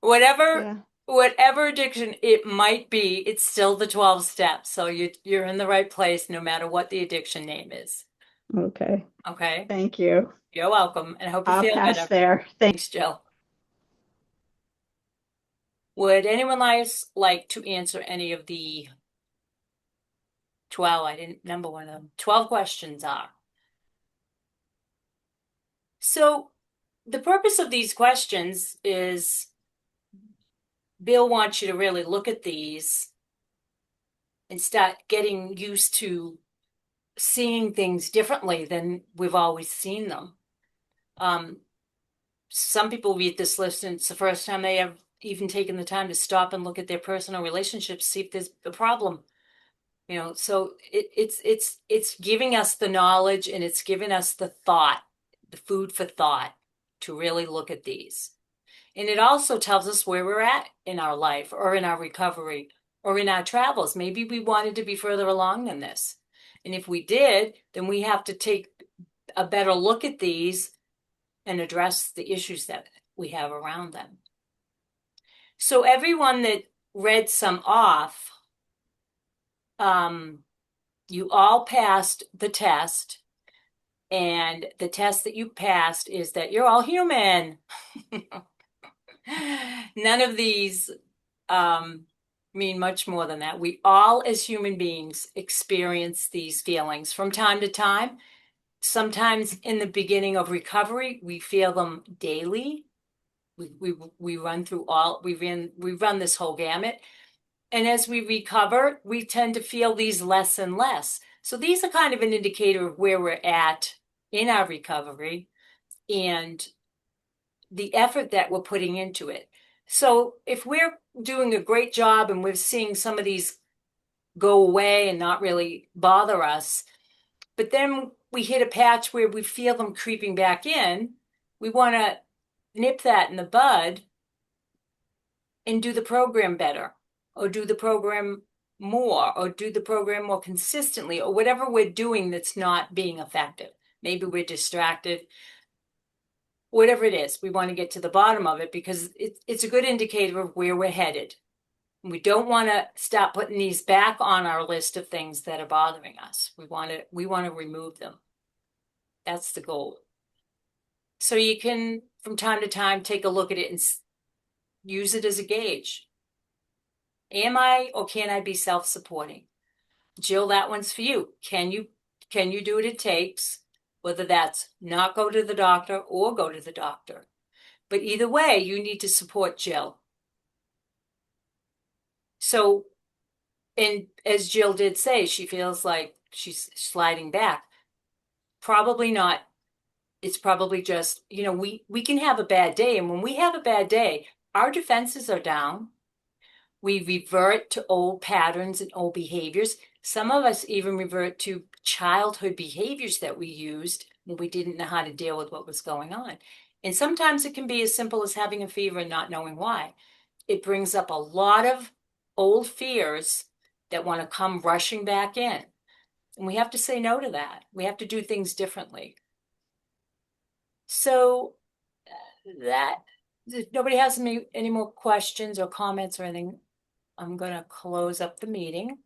Whatever, Yeah. whatever addiction it might be, it's still the 12 steps. So you're in the right place no matter what the addiction name is. Okay. Okay. Thank you. You're welcome. And I hope you I'll feel pass better. there. Thanks, Jill. Would anyone like to answer any of the 12? I didn't number one of them. 12 questions are. So the purpose of these questions is Bill wants you to really look at these and start getting used to seeing things differently than we've always seen them. Um, some people read this list and it's the first time they have even taken the time to stop and look at their personal relationships, see if there's a problem. You know, so it's giving us the knowledge and it's giving us the thought, the food for thought to really look at these. And it also tells us where we're at in our life or in our recovery or in our travels. Maybe we wanted to be further along than this. And if we did, then we have to take a better look at these and address the issues that we have around them. So everyone that read some off, you all passed the test. And the test that you passed is that you're all human. None of these mean much more than that. We all, as human beings, experience these feelings from time to time. Sometimes in the beginning of recovery, we feel them daily. We run through all we run this whole gamut. And as we recover, we tend to feel these less and less. So these are kind of an indicator of where we're at in our recovery and the effort that we're putting into it. So if we're doing a great job and we're seeing some of these go away and not really bother us, but then we hit a patch where we feel them creeping back in, we want to nip that in the bud and do the program better or do the program more or do the program more consistently or whatever we're doing that's not being effective. Maybe we're distracted. Whatever it is, we want to get to the bottom of it because it's a good indicator of where we're headed. We don't want to stop putting these back on our list of things that are bothering us. We want to remove them. That's the goal. So you can, from time to time, take a look at it and use it as a gauge. Am I or can I be self-supporting? Jill, that one's for you. Can you do what it takes? Whether that's not go to the doctor or go to the doctor. But either way, you need to support Jill. So, and as Jill did say, she feels like she's sliding back. Probably not. It's probably just, we can have a bad day. And when we have a bad day, our defenses are down. We revert to old patterns and old behaviors. Some of us even revert to childhood behaviors that we used when we didn't know how to deal with what was going on. And sometimes it can be as simple as having a fever and not knowing why. It brings up a lot of old fears that want to come rushing back in. And we have to say no to that. We have to do things differently. So that, if nobody has any more questions or comments or anything, I'm going to close up the meeting.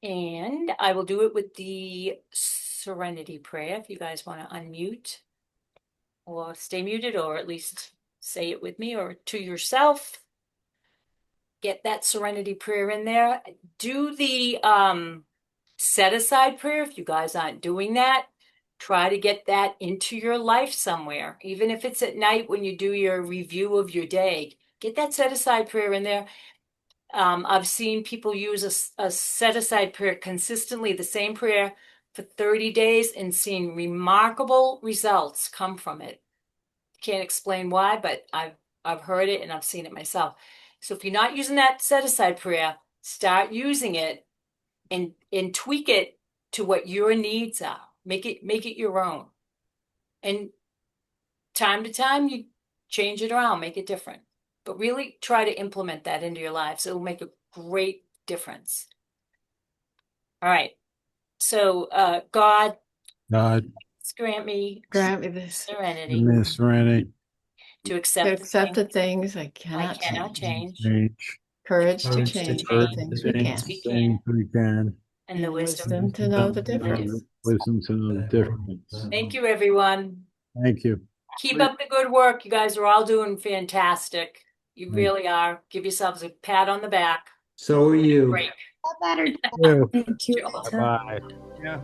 And I will do it with the serenity prayer if you guys want to unmute or stay muted or at least say it with me or to yourself. Get that serenity prayer in there. Do the set aside prayer if you guys aren't doing that. try to get that into your life somewhere, even if it's at night when you do your review of your day. Get that set aside prayer in there. I've seen people use a set aside prayer consistently, the same prayer for 30 days, and seen remarkable results come from it. Can't explain why, but I've heard it and I've seen it myself. So if you're not using that set aside prayer, start using it and tweak it to what your needs are. Make it your own. And time to time you change it around, make it different. But really try to implement that into your lives. It'll make a great difference. All right. So God, God, grant me Grant me this serenity Miss Rennie, to to accept accept the things things I I cannot cannot change, change, change, courage to courage to change the change things the we things can, we things can, we can, and the and wisdom wisdom to know the to know the difference. difference. wisdom to know the difference. Thank you, everyone. Thank you. Keep up the good work. You guys are all doing fantastic. You Thank really are. Give yourselves a pat on the back. So are you. Great Better. you. Thank you. job. Bye-bye. Yeah.